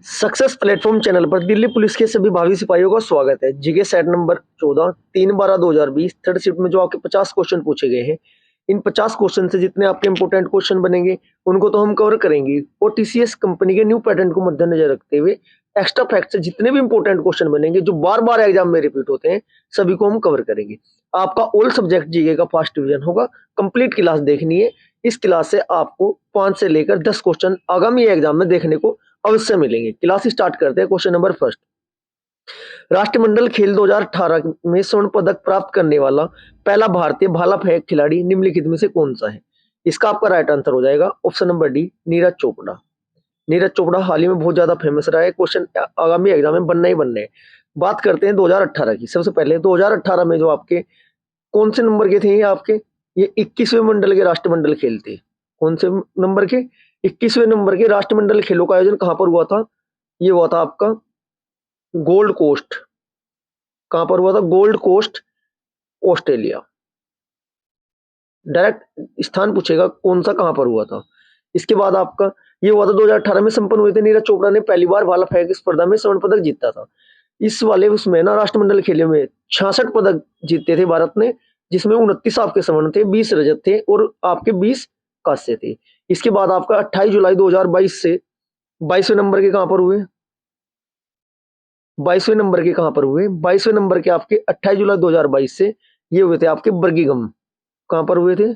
Success platform channel पर Delhi police के सभी भावी सिपाहियों का स्वागत है। GK set number 14 3/12/2020 third shift में जो आपके 50 क्वेश्चन पूछे गए हैं, इन 50 क्वेश्चन से जितने आपके इंपोर्टेंट क्वेश्चन बनेंगे उनको तो हम कवर करेंगे और टीसीएस कंपनी के न्यू पैटर्न को मद्देनजर रखते हुए एक्स्ट्रा फैक्ट से जितने भी इंपोर्टेंट क्वेश्चन बनेंगे जो बार बार एग्जाम में रिपीट होते हैं सभी को हम कवर करेंगे। आपका ऑल सब्जेक्ट जीके का फर्स्ट डिवीजन होगा। कंप्लीट क्लास देखनी है। इस क्लास से आपको 5 से लेकर 10 क्वेश्चन आगामी एग्जाम में देखने को अवश्य मिलेंगे। क्लास स्टार्ट करते हैं। क्वेश्चन नंबर फर्स्ट, राष्ट्रमंडल खेल 2018 में स्वर्ण पदक प्राप्त करने वाला पहला भारतीय भाला फेंक खिलाड़ी निम्नलिखित में से कौन सा है? इसका आपका राइट आंसर हो जाएगा option number D, Neeraj Chopra. Neeraj Chopra हाल ही में बहुत ज्यादा फेमस रहा है। क्वेश्चन आगामी एग्जाम में बनना ही बनना है। बात करते हैं 2018 की। सबसे पहले 2018 में जो आपके कौन से नंबर के थे ये आपके, ये 21वें मंडल के राष्ट्रमंडल खेल थे। कौन से नंबर के? 21वें नंबर के राष्ट्रमंडल खेलों का आयोजन कहां पर हुआ था? ये हुआ था आपका गोल्ड कोस्ट। कहां पर हुआ था? Gold Coast, Australia. डायरेक्ट स्थान पूछेगा कौन सा कहां पर हुआ था। इसके बाद आपका ये हुआ था 2018 में संपन्न हुए थे। नीरज चोपड़ा ने पहली बार भाला फेंक स्पर्धा में स्वर्ण पदक जीता था। इस वाले उसमें ना राष्ट्रमंडल खेलों में 66 पदक जीते थे भारत ने, जिसमें 29 आपके स्वर्ण थे, 20 रजत थे और आपके 20 कांस्य थे। इसके बाद आपका 28 जुलाई 2022 से 22वें नंबर के कहां पर हुए? 22वें नंबर के कहां पर हुए? 22वें नंबर के आपके 28 जुलाई 2022 से ये हुए थे आपके बर्गिंघम। कहां पर हुए थे?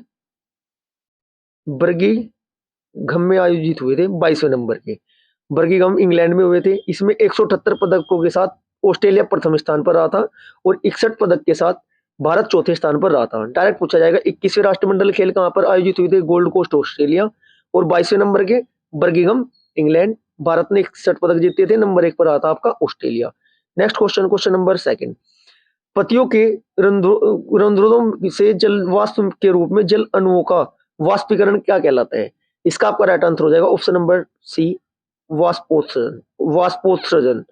बर्गिंघम में आयोजित हुए थे 22वें नंबर के। बर्गिंघम इंग्लैंड में हुए थे। इसमें 178 पदकों के साथ ऑस्ट्रेलिया प्रथम स्थान पर रहा था और 61 पदक के साथ भारत चौथे स्थान पर रहा था। डायरेक्ट पूछा जाएगा 21वें राष्ट्रमंडल खेल कहां पर आयोजित हुए थे? Gold Coast, Australia. और 22वें नंबर के बर्गिंघम, इंग्लैंड। भारत ने 61 पदक जीते थे। नंबर 1 पर रहा था आपका Australia. Next question, question number second, पतियों के रंध्रों से जल वाष्प के रूप में जल अणुओं का वाष्पीकरण क्या कहलाता है? इसका आपका राइट आंसर हो जाएगा ऑप्शन नंबर सी, वाष्पोत्सर्जन। वाष्पोत्सर्जन।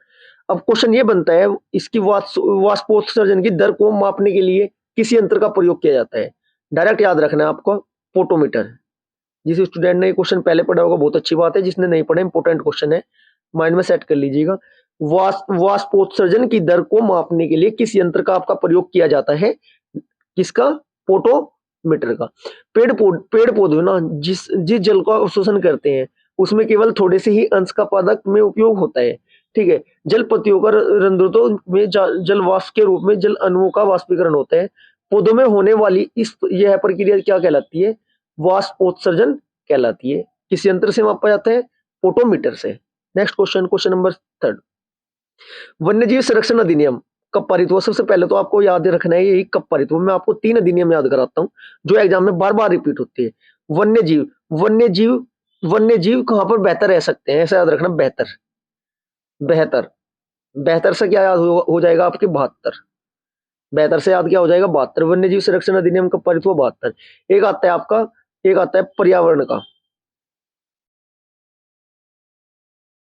अब क्वेश्चन ये बनता है, इसकी वाष्पोत्सर्जन की दर को मापने के लिए किस यंत्र का प्रयोग किया जाता है? डायरेक्ट याद रखना है आपको, पोटोमीटर। जिस स्टूडेंट ने ये क्वेश्चन पहले पढ़ा होगा बहुत अच्छी बात है, जिसने नहीं पढ़ा इंपॉर्टेंट क्वेश्चन है, माइंड में सेट कर लीजिएगा। वाष्पोत्सर्जन की दर को मापने के लिए किस यंत्र का आपका प्रयोग किया जाता है? किसका? पोटोमीटर का। पेड़ पौधे ना जिस जिस जल का अवशोषण करते हैं उसमें केवल थोड़े से ही अंश का पदक में उपयोग होता है। ठीक है। जल पत्तियों का रंध्रों में जल वाष्प के रूप में जल अणुओं का वाष्पीकरण होता है। पौधों में होने वाली यह प्रक्रिया क्या कहलाती है? वाष्पोत्सर्जन कहलाती है। किस यंत्र से मापा जाता है? पोटोमीटर से। Next question, question number third, वन्यजीव संरक्षण अधिनियम कब पारित हुआ? सबसे पहले तो आपको याद रखना है यही कब पारित हुआ। मैं आपको 3 अधिनियम याद कराता हूं जो एग्जाम में बार बार रिपीट होती है। वन्यजीव वन्यजीव वन्यजीव कहां पर बेहतर रह सकते हैं? ऐसा याद रखना, बेहतर। बेहतर बेहतर से क्या याद हो जाएगा आपके? 72। बेहतर से याद क्या हो जाएगा? 72। वन्यजीव संरक्षण अधिनियम कब पारित हुआ? 72। एक आता है आपका, एक आता है पर्यावरण का,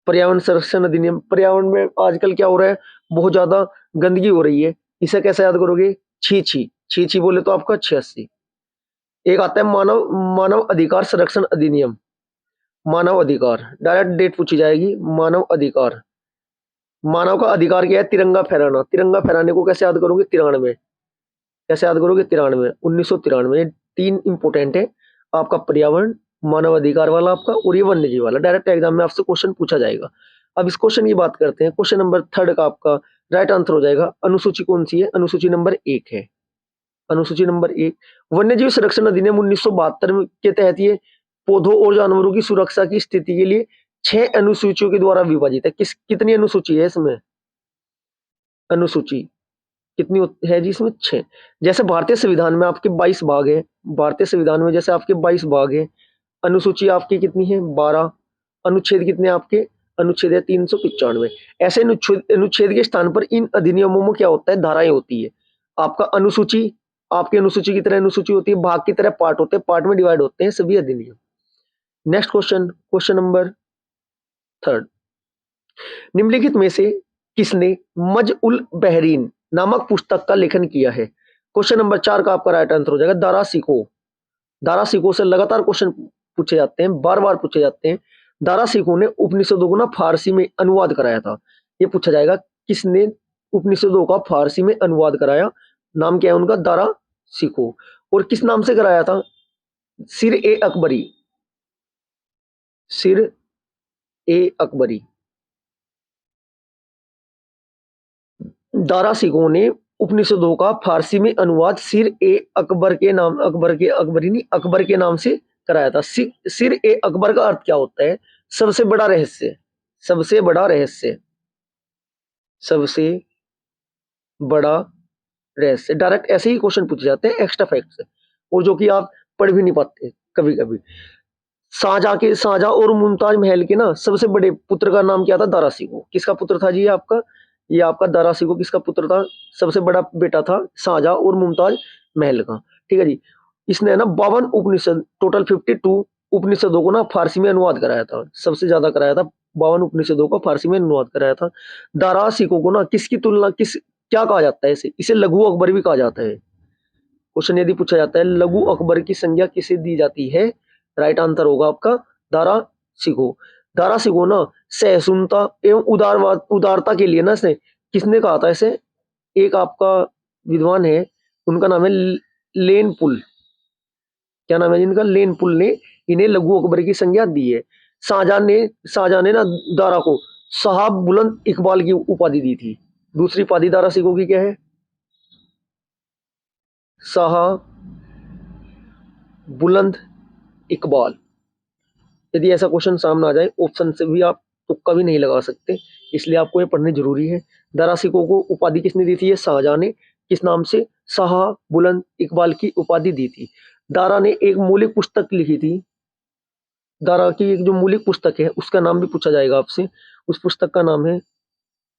पर्यावरण संरक्षण अधिनियम। पर्यावरण में आजकल क्या हो रहा है? बहुत ज्यादा गंदगी हो रही है। इसे कैसे याद करोगे? छी छी छी छी बोले तो आपका 86। एक आता है मानव मानव अधिकार संरक्षण अधिनियम। मानव अधिकार, डायरेक्ट डेट पूछी जाएगी। मानव अधिकार, मानव का अधिकार क्या है? तिरंगा फहराना। तिरंगा फहराने को कैसे याद करोगे? 93। कैसे याद करोगे? 93, 1993। 3 इंपोर्टेंट है आपका, पर्यावरण, मानव अधिकार वाला आपका और ये वन्यजीव वाला। डायरेक्ट एग्जाम में आपसे क्वेश्चन पूछा जाएगा। अब इस क्वेश्चन की बात करते हैं। क्वेश्चन नंबर थर्ड का आपका राइट आंसर हो जाएगा, अनुसूची कौन सी है? अनुसूची नंबर 1 है। अनुसूची नंबर 1 वन्यजीव संरक्षण अधिनियम 1972 के तहत ये पौधों और जानवरों की सुरक्षा की स्थिति के लिए 6 अनुसूचियों के द्वारा विभाजित है। कितनी अनुसूची है इसमें? अनुसूची कितनी है जी इसमें? 6। जैसे भारतीय संविधान में आपके 22 भाग है, भारतीय संविधान में जैसे आपके 22 भाग है, अनुसूची आपकी कितनी है? 12। अनुच्छेद कितने आपके? अनुच्छेद है 395। ऐसे अनुच्छेद के स्थान पर इन अधिनियमों में क्या होता है? धाराएं होती है। आपका अनुसूची, आपकी अनुसूची की तरह अनुसूची होती है, भाग की तरह पार्ट होते हैं, पार्ट में डिवाइड होते हैं सभी अधिनियम। Next question, question number third, निम्नलिखित में से किसने मज उल बहरीन नामक पुस्तक का लेखन किया है? क्वेश्चन नंबर 4 का आपका राइट आंसर हो जाएगा दारा सिको। दारा सिको से लगातार क्वेश्चन पूछे जाते हैं, बार बार पूछे जाते हैं। दारा सिकों ने उपनिषदों को ना फारसी में अनुवाद कराया था। ये पूछा जाएगा किसने उपनिषदों का फारसी में अनुवाद कराया। नाम क्या है उनका? दारा सिको। और किस नाम से कराया था? सिर ए अकबरी। सिर ए अकबरी। दारा सिकों ने उपनिषदों का फारसी में अनुवाद सिर ए अकबर के नाम, अकबरी नहीं, अकबर के नाम से कराया था। सिर ए अकबर का अर्थ क्या होता है? सबसे बड़ा रहस्य। सबसे बड़ा रहस्य। सबसे बड़ा रहस्य। डायरेक्ट ऐसे ही क्वेश्चन पूछे जाते हैं एक्स्ट्रा फैक्ट से, और जो कि आप पढ़ भी नहीं पाते कभी कभी। शाहजहां और मुमताज महल के ना सबसे बड़े पुत्र का नाम क्या था? दारा सिको। किसका पुत्र था जी ये आपका? ये आपका दारा सिको किसका पुत्र था? सबसे बड़ा बेटा था शाहजहां और मुमताज महल का। ठीक है जी। इसने ना 52 उपनिषद, टोटल 52 उपनिषदों को ना फारसी में अनुवाद कराया था। सबसे ज्यादा कराया था, 52 उपनिषदों को फारसी में अनुवाद कराया था। दारा सिको को ना किसकी तुलना, किस, क्या कहा जाता है इसे? इसे लघु अकबर भी कहा जाता है। क्वेश्चन यदि पूछा जाता है लघु अकबर की संज्ञा किसे दी जाती है, राइट आंसर होगा आपका दारा सिको। दारा सिको ना सहिष्णुता एवं उदारता के लिए ना इसे किसने कहा था इसे? एक आपका विद्वान है, उनका नाम है लेनपुल। क्या नाम है जिनका? लेनपुल ने इन्हें लघु अकबर की संज्ञा दी है। शाहजहां ने ना दारा को साहब बुलंद इकबाल की उपाधि दी थी। दूसरी उपाधि दारा सिको की क्या है? शाह बुलंद इकबाल। यदि ऐसा क्वेश्चन सामने आ जाए ऑप्शन से भी आप तुक्का भी नहीं लगा सकते, इसलिए आपको ये पढ़ने जरूरी है। दारा सिको को उपाधि किसने दी थी? ये शाहजहां ने। किस नाम से? शाह बुलंद इकबाल की उपाधि दी थी। दारा ने एक मौलिक पुस्तक लिखी थी। दारा की एक जो मौलिक पुस्तक है उसका नाम भी पूछा जाएगा आपसे। उस पुस्तक का नाम है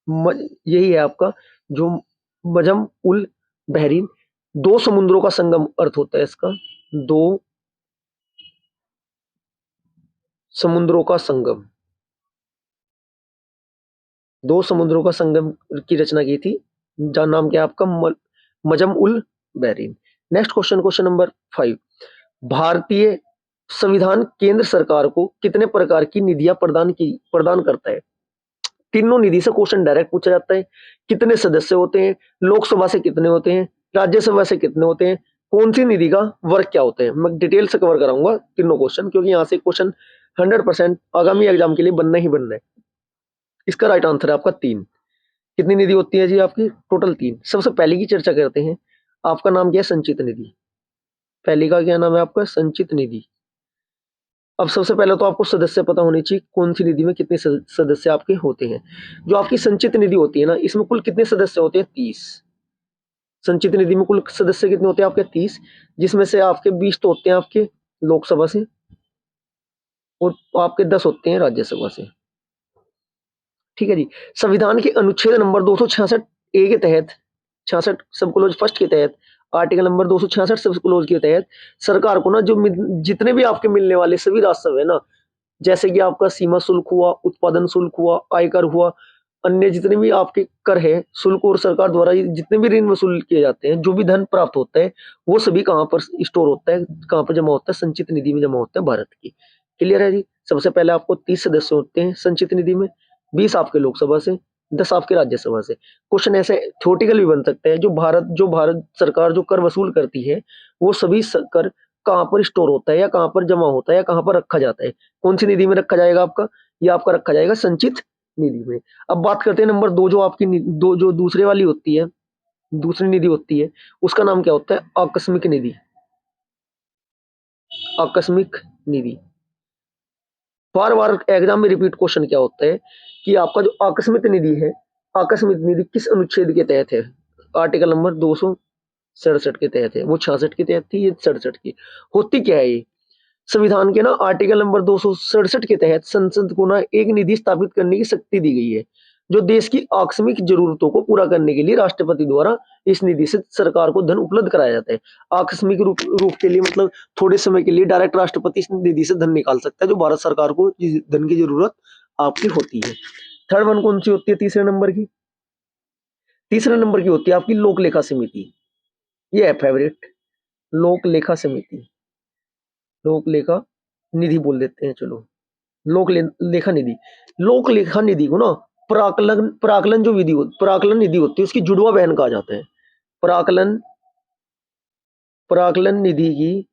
यही है आपका जो मजम उल बहरीन। दो समुद्रों का संगम अर्थ होता है इसका। दो समुद्रों का संगम। दो समुद्रों का संगम की रचना की थी, जहाँ नाम क्या है आपका? Majma ul Bahrain. Next question, question number 5। भारतीय संविधान केंद्र सरकार को कितने प्रकार की निधियां प्रदान करता है? तीनों निधि से क्वेश्चन डायरेक्ट पूछा जाता है। कितने सदस्य होते हैं? लोकसभा से कितने होते हैं? राज्यसभा से कितने होते हैं? कौन सी निधि का वर्क क्या होता है? मैं डिटेल से कवर कराऊंगा तीनों क्वेश्चन, क्योंकि यहाँ से क्वेश्चन 100% आगामी एग्जाम के लिए बनना ही बनना है। इसका राइट आंसर है आपका 3। कितनी निधि होती है जी आपकी? टोटल 3। सबसे पहले की चर्चा करते हैं। आपका नाम क्या है? संचित निधि। पहली का क्या नाम है आपका? संचित निधि। अब सबसे पहले तो आपको सदस्य पता होनी चाहिए, कौन सी निधि में कितने सदस्य आपके होते हैं। जो आपकी संचित निधि होती है ना, इसमें कुल कितने सदस्य होते हैं? 30। संचित निधि में कुल सदस्य कितने होते हैं आपके? 30। जिसमें से आपके 20 तो होते हैं आपके लोकसभा से, और आपके 10 होते हैं राज्यसभा से। ठीक है जी। संविधान के अनुच्छेद नंबर 266 ए के तहत, 66 सब क्लोज फर्स्ट के तहत, आर्टिकल नंबर 266 सब क्लोज के तहत सरकार को ना जो जितने भी आपके मिलने वाले सभी राजस्व है ना, जैसे कि आपका सीमा शुल्क हुआ, उत्पादन शुल्क हुआ, आयकर हुआ, अन्य जितने भी आपके कर है, शुल्क और सरकार द्वारा जितने भी ऋण वसूल किए जाते हैं, जो भी धन प्राप्त होता है, वो सभी कहाँ पर स्टोर होता है, कहाँ पर जमा होता है? संचित निधि में जमा होता है भारत की। क्लियर है जी। सबसे पहले आपको 30 सदस्य होते हैं संचित निधि में, 20 आपके लोकसभा से, 10 आपके राज्यसभा से। क्वेश्चन ऐसे थ्योरेटिकल भी बन सकते हैं। जो भारत सरकार जो कर वसूल करती है, वो सभी कर कहाँ पर स्टोर होता है, या कहाँ पर जमा होता है, या कहाँ पर रखा जाता है? कौन सी निधि में रखा जाएगा आपका? ये आपका रखा जाएगा संचित निधि में। अब बात करते हैं नंबर 2, जो आपकी दो जो दूसरे वाली होती है, दूसरी निधि होती है, उसका नाम क्या होता है? आकस्मिक निधि। आकस्मिक निधि। बार बार एग्जाम में रिपीट क्वेश्चन क्या होता है कि आपका जो आकस्मिक निधि है, आकस्मिक निधि किस अनुच्छेद के तहत है? आर्टिकल नंबर 267 के तहत है। वो 66 के तहत थी, ये 67 की। होती क्या है ये? संविधान के ना आर्टिकल नंबर 267 के तहत संसद को ना एक निधि स्थापित करने की शक्ति दी गई है, जो देश की आकस्मिक जरूरतों को पूरा करने के लिए राष्ट्रपति द्वारा इस निधि से सरकार को धन उपलब्ध कराया जाता है। आकस्मिक रूप के लिए मतलब थोड़े समय के लिए डायरेक्ट राष्ट्रपति इस निधि से धन निकाल सकता है, जो भारत सरकार को जिस धन की जरूरत आपकी होती है। थर्ड वन कौन सी होती है? तीसरे नंबर की, तीसरे नंबर की होती है आपकी लोक लेखा समिति। ये है फेवरेट, लोक लेखा समिति, लोक लेखा निधि बोल देते हैं चलो। लेखा निधि। लोक लेखा निधि को ना प्राकलन जो विधि प्राकलन निधि होती है उसकी जुड़वा बहन कहा जाता है। प्राकलन निधि की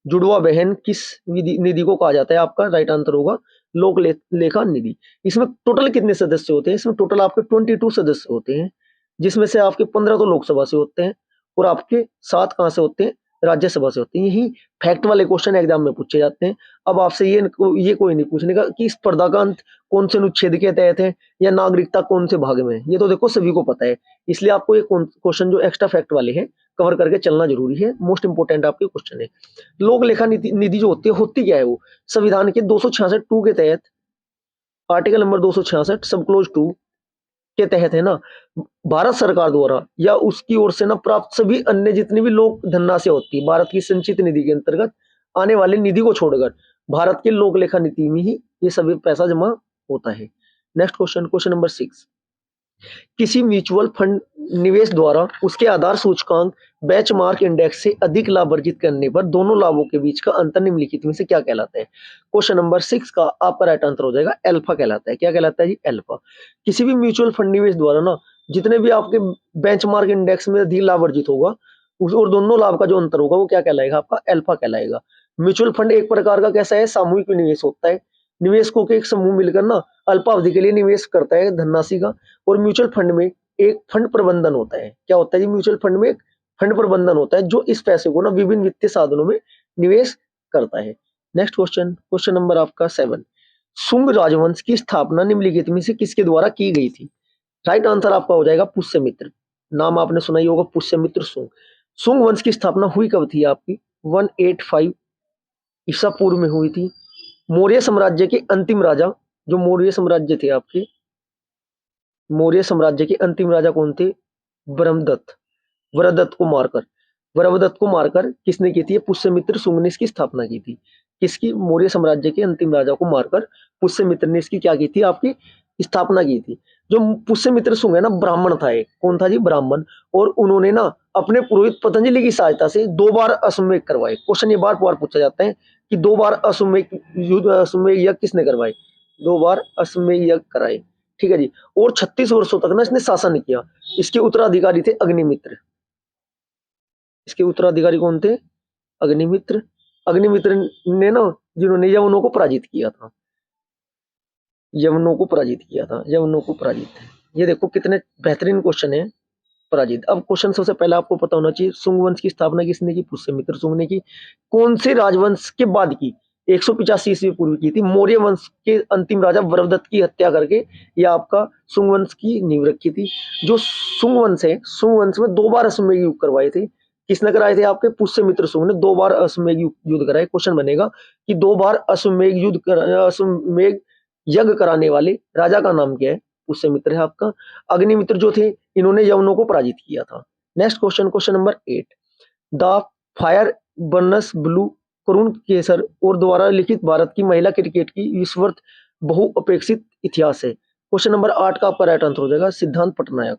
जुड़वा बहन किस निधि को कहा जाता है? आपका राइट आंसर होगा लेखा निधि। इसमें टोटल कितने सदस्य होते हैं? इसमें टोटल आपके 22 सदस्य होते हैं, जिसमें से आपके 15 तो लोकसभा से होते हैं और आपके 7 कहां से होते हैं? राज्यसभा से होते हैं। यही फैक्ट वाले क्वेश्चन एग्जाम में पूछे जाते हैं। अब आपसे ये कोई नहीं पूछने का कि स्पर्धा का अंत कौन से अनुच्छेद के तहत है या नागरिकता कौन से भाग में है, ये तो देखो सभी को पता है। इसलिए आपको ये क्वेश्चन जो एक्स्ट्रा फैक्ट वाले हैं कवर करके चलना जरूरी है। मोस्ट इंपोर्टेंट आपके क्वेश्चन है। लोक लेखा निधि जो होती क्या है? वो संविधान के 266 टू के तहत, आर्टिकल नंबर 266 सब क्लोज 2 के तहत है ना, भारत सरकार द्वारा या उसकी ओर से ना प्राप्त सभी अन्य जितनी भी लोक धनराशि होती है भारत की संचित निधि के अंतर्गत आने वाले निधि को छोड़कर भारत के लोक लेखा नीति में ही ये सभी पैसा जमा होता है। Next question, question number 6। किसी म्यूचुअल फंड निवेश द्वारा उसके आधार सूचकांक बेंचमार्क इंडेक्स से अधिक लाभ अर्जित करने पर दोनों लाभों के बीच का अंतर निम्नलिखित में से क्या कहलाता है? क्वेश्चन नंबर 6 का आपका राइट आंसर हो जाएगा अल्फा कहलाता है। क्या कहलाता है जी? अल्फा। किसी भी म्यूचुअल फंड निवेश द्वारा ना जितने भी आपके बेंचमार्क इंडेक्स में अधिक लाभ अर्जित होगा और दोनों लाभ का जो अंतर होगा वो क्या कहलाएगा? आपका अल्फा कहलाएगा। म्यूचुअल फंड एक प्रकार का कैसा है? सामूहिक निवेश होता है। निवेशकों के एक समूह मिलकर ना अल्पावधि के लिए निवेश करता है धनराशि का। और म्यूचुअल फंड में एक फंड प्रबंधन होता है। क्या होता है जी? म्यूचुअल फंड में एक फंड प्रबंधन होता है जो इस पैसे को ना विभिन्न वित्तीय साधनों में निवेश करता है। नेक्स्ट क्वेश्चन, क्वेश्चन नंबर आपका 7। शुंग राजवंश की स्थापना निम्नलिखित में से किसके द्वारा की गई थी? राइट आंसर आपका हो जाएगा पुष्यमित्र। नाम आपने सुना ही होगा, पुष्यमित्र शुंग। शुंग वंश की स्थापना हुई कब थी? आपकी 185 ईसा पूर्व में हुई थी। मौर्य साम्राज्य के अंतिम राजा जो मौर्य साम्राज्य थे आपके, मौर्य साम्राज्य के अंतिम राजा कौन थे? ब्रह्मदत्त। वरदत्त को मारकर किसने की थी? पुष्यमित्र शुंग ने इसकी स्थापना की थी। किसकी? मौर्य साम्राज्य के अंतिम राजा को मारकर पुष्यमित्र ने इसकी क्या की थी? आपकी स्थापना की थी। जो पुष्यमित्र शुंग है ना, ब्राह्मण था। एक कौन था जी? ब्राह्मण। और उन्होंने ना अपने पुरोहित पतंजलि की सहायता से 2 बार अश्वमेध करवाए। क्वेश्चन ये बार बार पूछा जाता है कि 2 बार अश्वमेध यज्ञ किसने करवाए? 2 बार अश्वमेध यज्ञ कराए। ठीक है जी। और 36 वर्षों तक ना इसने शासन किया। इसके उत्तराधिकारी थे अग्निमित्र। इसके उत्तराधिकारी कौन थे? अग्निमित्र। अग्निमित्र ने ना जिन्होंने यवनों को पराजित किया था, यवनों को पराजित। ये देखो कितने बेहतरीन क्वेश्चन है। पराजित। अब क्वेश्चन सबसे पहले आपको पता होना चाहिए शुंग वंश की स्थापना किसने की? पुष्यमित्र शुंग ने की। कौन से राजवंश के बाद की? 185 ईस्वी पूर्व की थी। मौर्य वंश के अंतिम राजा वरदत्त की हत्या करके यह आपका शुंग वंश की नींव रखी थी। जो शुंग वंश है, शुंग वंश में 2 बार अश्वमेध युद्ध करवाए थे। किसने कराए थे? आपके पुष्यमित्र शुंग ने 2 बार अश्वमेध युद्ध कराए। क्वेश्चन बनेगा कि 2 बार अश्वमेध यज्ञ कराने वाले राजा का नाम क्या है? पुष्यमित्र है आपका। अग्निमित्र जो थे इन्होंने यवनों को पराजित किया था। Next question, question number 8। The fire burns blue Karun Kesar और द्वारा लिखित भारत की महिला क्रिकेट की विश्ववर्त बहुअपेक्षित इतिहास है। क्वेश्चन नंबर 8 का आपका राइट आंसर हो जाएगा सिद्धांत पटनायक।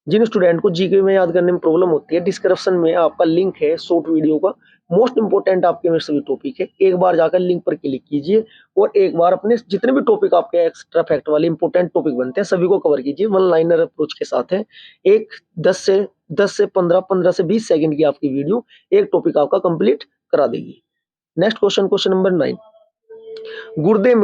जिन स्टूडेंट को जीके में याद करने में प्रॉब्लम होती है, डिस्क्रिप्शन में आपका लिंक है शॉर्ट वीडियो का। मोस्ट इंपोर्टेंट आपके में सभी टॉपिक है। एक बार जाकर लिंक पर क्लिक कीजिए और एक बार अपने जितने भी टॉपिक आपके एक्स्ट्रा फैक्ट वाले इंपोर्टेंट टॉपिक बनते हैं सभी को कवर कीजिए। वन लाइनर अप्रोच के साथ है। एक 10 से 15 से 20 सेकंड की आपकी वीडियो एक टॉपिक आपका कंप्लीट करा देगी। Next question, question number 9। गुर्दे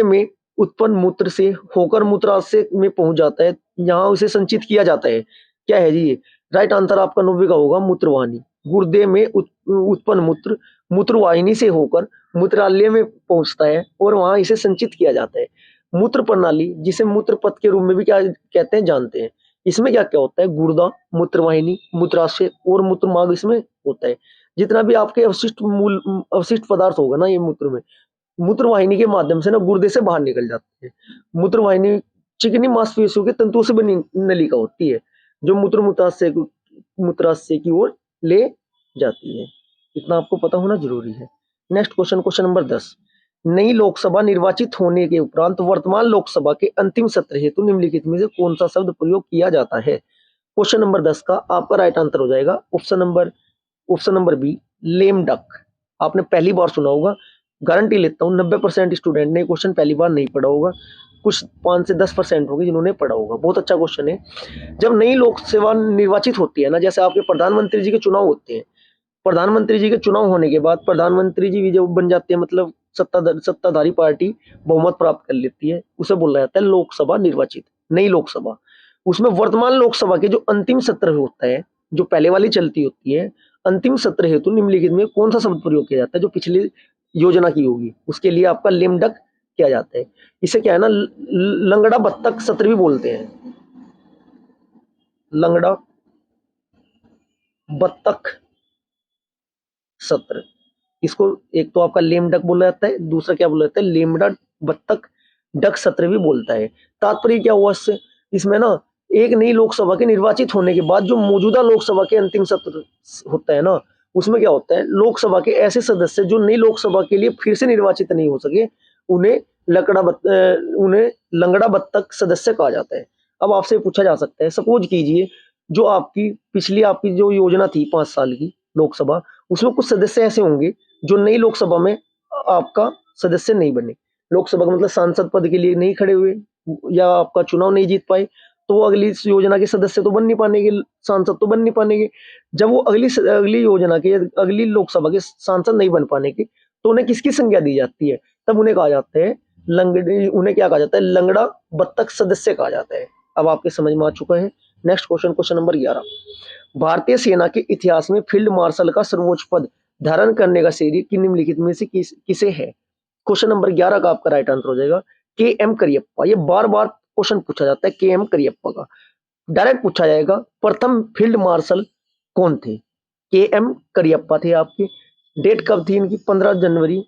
में उत्पन्न मूत्र से होकर मूत्राशय में पहुंच जाता है, यहाँ उसे संचित किया जाता है। क्या है जी ये? राइट आंसर आपका 90 का होगा मूत्रवाहिनी। गुर्दे में उत्पन्न मूत्र मूत्रवाहिनी से होकर मूत्रालय में पहुंचता है और वहां इसे संचित किया जाता है। मूत्र प्रणाली जिसे मूत्र पथ के रूप में भी क्या कहते हैं जानते हैं। इसमें क्या क्या होता है? गुर्दा, मूत्रवाहिनी, मूत्राशय और मूत्रमार्ग इसमें होता है। जितना भी आपके अवशिष्ट पदार्थ होगा ना ये मूत्र में, मूत्रवाहिनी के माध्यम से ना गुर्दे से बाहर निकल जाते हैं। मूत्रवाहिनी चिकनी मांसपेशियों के तंतुओं से बनी नलिका होती है जो मूत्राशय की ओर ले जाती है। इतना आपको पता होना जरूरी है। Next question, question number 10। नई लोकसभा निर्वाचित होने के उपरांत वर्तमान लोकसभा के अंतिम सत्र हेतु निम्नलिखित में से कौन सा शब्द प्रयोग किया जाता है? क्वेश्चन नंबर 10 का आपका राइट आंसर हो जाएगा option number B, lame duck. आपने पहली बार सुना होगा गारंटी लेता हूँ 90% स्टूडेंट ने क्वेश्चन पहली बार नहीं पढ़ा होगा, कुछ 5 से 10% होंगे जिन्होंने पढ़ा होगा। बहुत अच्छा क्वेश्चन है। जब नई लोक सेवा निर्वाचित होती है ना, जैसे आपके प्रधानमंत्री जी के चुनाव होते हैं, प्रधानमंत्री जी के चुनाव होने के बाद प्रधानमंत्री जी भी जब बन जाते हैं, मतलब सत्ताधारी पार्टी बहुमत प्राप्त कर लेती है, उसे बोला जाता है लोकसभा निर्वाचित, नई लोकसभा। उसमें वर्तमान लोकसभा के जो अंतिम सत्र होता है, जो पहले वाली चलती होती है, अंतिम सत्र हेतु निम्नलिखित में कौन सा शब्द प्रयोग किया जाता है जो पिछली योजना की होगी, उसके लिए आपका लेम डक किया जाता है। इसे क्या है ना, लंगड़ा बत्तख सत्र भी बोलते हैं, लंगड़ा बत्तख सत्र। इसको एक तो आपका लेम डक बोला जाता है, दूसरा क्या बोला जाता है, लेमड़ा बत्तख डक सत्र भी बोलता है। तात्पर्य क्या हुआ इससे, इसमें ना एक नई लोकसभा के निर्वाचित होने के बाद जो मौजूदा लोकसभा के अंतिम सत्र होता है ना, उसमें क्या होता है, लोकसभा के ऐसे सदस्य जो नई लोकसभा के लिए फिर से निर्वाचित नहीं हो सके, उन्हें उन्हें लंगड़ा बत्तख सदस्य कहा जाता है। अब आपसे पूछा जा सकता है, सपोज कीजिए जो आपकी पिछली आपकी जो योजना थी 5 साल की लोकसभा, उसमें कुछ सदस्य ऐसे होंगे जो नई लोकसभा में आपका सदस्य नहीं बने, लोकसभा का मतलब सांसद पद के लिए नहीं खड़े हुए या आपका चुनाव नहीं जीत पाए, तो वो अगली इस योजना के सदस्य तो बन नहीं पाएंगे, सांसद तो बन नहीं पाएंगे। जब वो अगली अगली योजना के अगली लोकसभा के सांसद नहीं बन पाने के, तो उन्हें किसकी संज्ञा दी जाती है, तब उन्हें कहा जाता है लंगड़े, उन्हें क्या कहा जाता है, लंगड़ा बत्तख सदस्य कहा जाता है। अब आपके समझ में आ चुका है। Next question, question number 11। भारतीय सेना के इतिहास में फील्ड मार्शल का सर्वोच्च पद धारण करने का श्रेय कि निम्नलिखित में से किसे है। क्वेश्चन नंबर 11 का आपका राइट आंसर हो जाएगा के एम करियप्पा। ये बार बार क्वेश्चन पूछा जाता है के एम करियप्पा का, डायरेक्ट पूछा जाएगा प्रथम फील्ड मार्शल कौन थे, के एम करियप्पा थे आपके। डेट कब थी इनकी, 15 जनवरी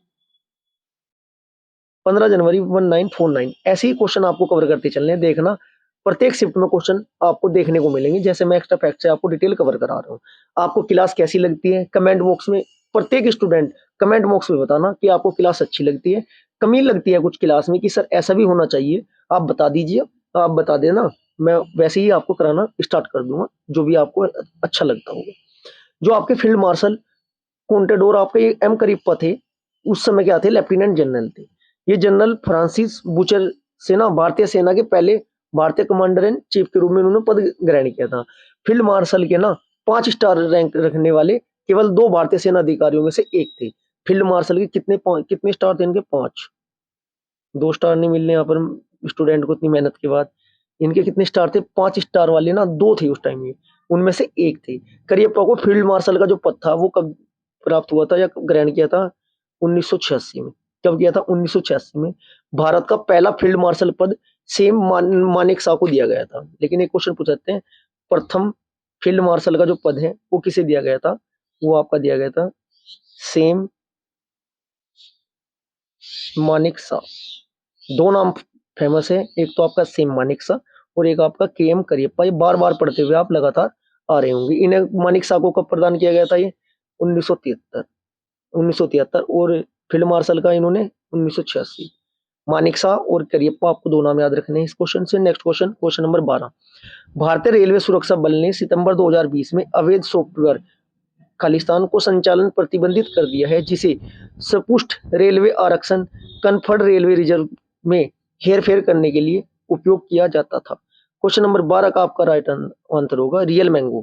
1949। ऐसे ही क्वेश्चन आपको कवर करते चलने हैं, देखना प्रत्येक शिफ्ट में क्वेश्चन आपको देखने को मिलेंगे, जैसे मैं एक्स्ट्रा फैक्ट से आपको डिटेल कवर करा रहा हूँ। आपको क्लास कैसी लगती है, कमेंट बॉक्स में प्रत्येक स्टूडेंट कमेंट बॉक्स में बताना कि आपको क्लास अच्छी लगती है, कमी लगती है कुछ क्लास में कि सर ऐसा भी होना चाहिए, आप बता दीजिए, आप बता देना, मैं वैसे ही आपको कराना स्टार्ट कर दूंगा जो भी आपको अच्छा लगता होगा। जो आपके फील्ड मार्शल कोंटेडोर आपके एम करियप्पा थे, उस समय क्या थे, लेफ्टिनेंट जनरल थे। ये जनरल फ्रांसिस बुचर से ना भारतीय सेना के पहले भारतीय कमांडर इन चीफ के रूप में उन्होंने पद ग्रहण किया था। फील्ड मार्शल के ना 5 स्टार रैंक रखने वाले केवल 2 भारतीय सेना अधिकारियों में से एक थे। फील्ड मार्शल के कितने स्टार थे इनके, 5। 2 स्टार नहीं मिलने यहाँ पर स्टूडेंट को इतनी मेहनत के बाद। इनके कितने स्टार थे, 5 स्टार वाले ना 2 थे उस टाइम में, उनमें से एक थे। करियप्पा को फील्ड मार्शल का जो पद था वो कब प्राप्त हुआ था या ग्रहण किया था, 1986 में। कब किया था, 1986 में। भारत का पहला फील्ड मार्शल पद सेम मानेकशॉ को दिया गया था। लेकिन एक क्वेश्चन पूछ सकते हैं, प्रथम फील्ड मार्शल का जो पद है वो किसे दिया गया था, वो आपका दिया गया था सेम मानेकशॉ। 2 नाम फेमस है, एक तो आपका सेम मानेकशॉ और एक आपका के एम करियप्पा। ये बार बार पढ़ते हुए आप लगातार आ रहे होंगे। इन्हें मानेकशॉ को कब प्रदान किया गया था, ये 1973 और फील्ड मार्शल का इन्होंने 1986। मानेकशॉ और करियप्पा, आपको 2 नाम याद रखने हैं इस क्वेश्चन से। Next question, question number 12। भारतीय रेलवे सुरक्षा बल ने सितंबर 2020 में अवैध सॉफ्टवेयर खालिस्तान को संचालन प्रतिबंधित कर दिया है, जिसे सपुष्ट रेलवे आरक्षण कन्फर्ड रेलवे रिजर्व में हेरफेर करने के लिए उपयोग किया जाता था। क्वेश्चन नंबर 12 का आपका राइट आंसर होगा रियल मैंगो।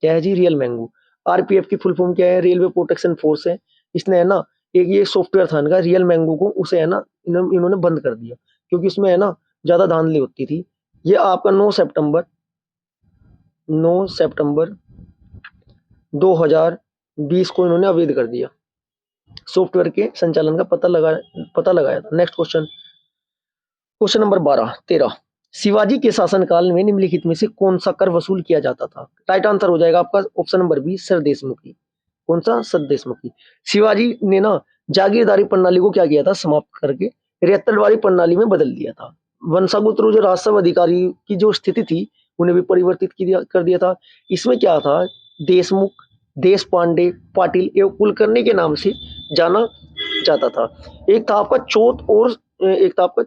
क्या है जी, रियल मैंगो। आरपीएफ की फुल फॉर्म क्या है, रेलवे प्रोटेक्शन फोर्स है। इसने है ना एक ये सॉफ्टवेयर था इनका रियल मैंगो को, उसे है ना इन्होंने बंद कर दिया क्योंकि उसमें है ना ज्यादा धांधली होती थी। ये आपका 9 सितंबर 2020 को इन्होंने अवैध कर दिया, सॉफ्टवेयर के संचालन का पता लगाया था। Next question, question number 13। Shivaji के शासनकाल में निम्नलिखित में से कौन सा कर वसूल किया जाता था। राइट आंसर हो जाएगा आपका option number B, sir Deshmukhi. कौन सा, सर देशमुखी। शिवाजी ने ना जागीरदारी प्रणाली को क्या किया था, समाप्त करके रेतड़वाड़ी प्रणाली में बदल दिया था। वंशागुत्रु जो राजस्व अधिकारी की जो स्थिति थी उन्हें भी परिवर्तित कर दिया था। इसमें क्या था, देशमुख, देश पांडे, पाटिल एवं कुलकर्णी के नाम से जाना जाता था। एक था आपका चौथ और एक था आपका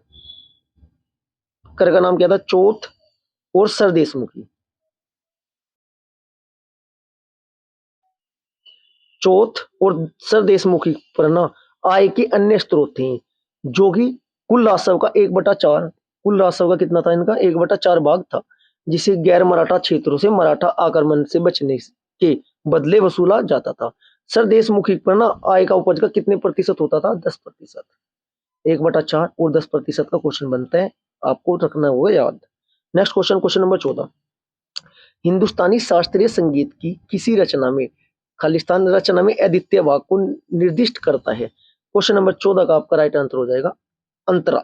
कर का नाम क्या था, चौथ और सर देशमुखी। चौथ और सर देशमुखी पर ना आय के अन्य स्रोत थे, जो कि कुल राजस्व का 1/4, कुल राजस्व का कितना था इनका, 1/4 भाग था, जिसे गैर मराठा क्षेत्रों से मराठा आक्रमण से बचने के बदले वसूला जाता था। सर देशमुखी पर ना आय का उपज का कितने प्रतिशत होता था, 10%। 1/4 और 10% का क्वेश्चन बनता है, आपको रखना होगा याद। नेक्स्ट क्वेश्चन, क्वेश्चन नंबर 14, हिंदुस्तानी शास्त्रीय संगीत की किसी रचना में, खालिस्तान रचना में अद्वितीय भाग को निर्दिष्ट करता है। क्वेश्चन नंबर 14 का आपका राइट आंसर हो जाएगा अंतरा,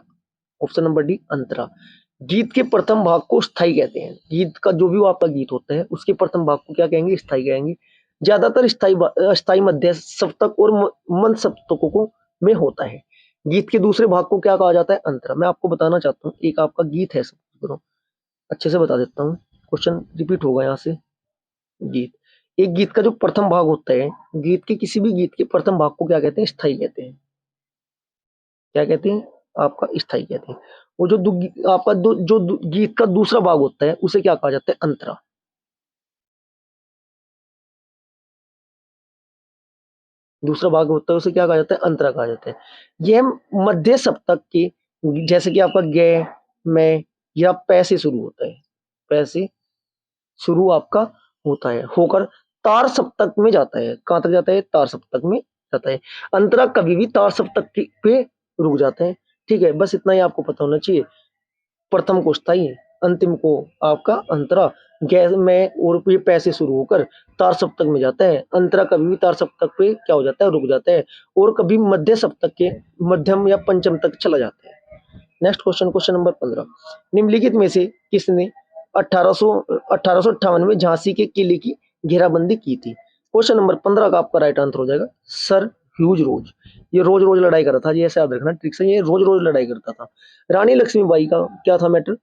ऑप्शन नंबर डी अंतरा। गीत के प्रथम भाग को स्थाई कहते हैं, गीत का जो भी आपका गीत होता है उसके प्रथम भाग को क्या कहेंगे, स्थाई कहेंगे। ज्यादातर स्थाई मध्य सप्तक और मंद सप्तकों को में होता है। गीत के दूसरे भाग को क्या कहा जाता है, अंतरा। मैं आपको बताना चाहता हूँ, एक आपका गीत है, सब अच्छे से बता देता हूँ, क्वेश्चन रिपीट होगा यहाँ से। गीत, एक गीत का जो प्रथम भाग होता है, गीत के किसी भी गीत के प्रथम भाग को क्या कहते हैं, स्थाई कहते हैं। क्या कहते हैं, आपका स्थाई कहते हैं। वो जो आपका जो गीत का दूसरा भाग होता है उसे क्या कहा जाता है, अंतरा। दूसरा भाग होता है उसे क्या कहा जाता है, अंतरा कहा जाता है। यह मध्य सप्तक के, जैसे कि आपका गे, मैं या पै से शुरू होता है, पै से शुरू आपका होता है, होकर तार सप्तक में जाता है। कहां तक जाता है, तार सप्तक में जाता है। अंतरा कभी भी तार सप्तक पे रुक जाते हैं। ठीक है, बस इतना ही आपको पता होना चाहिए। प्रथम को स्थाई, अंतिम को आपका अंतरा, गैस में और ये पैसे शुरू होकर तार सप्तक में जाता है। अंतरा कभी भी तार सप्तक पे क्या हो जाता है, रुक जाता है, और कभी मध्य सप्तक के मध्यम या पंचम तक चला जाता है। नेक्स्ट क्वेश्चन, क्वेश्चन नंबर 15, निम्नलिखित में से किसने 1858 में झांसी के किले की घेराबंदी की थी। क्वेश्चन नंबर 15 का आपका राइट आंसर हो जाएगा सर ह्यूज रोज। ये रोज रोज लड़ाई कर रहा था, ये ऐसे याद रखना ट्रिक से, ये रोज रोज लड़ाई करता था। रानी लक्ष्मीबाई का क्या था मैटर,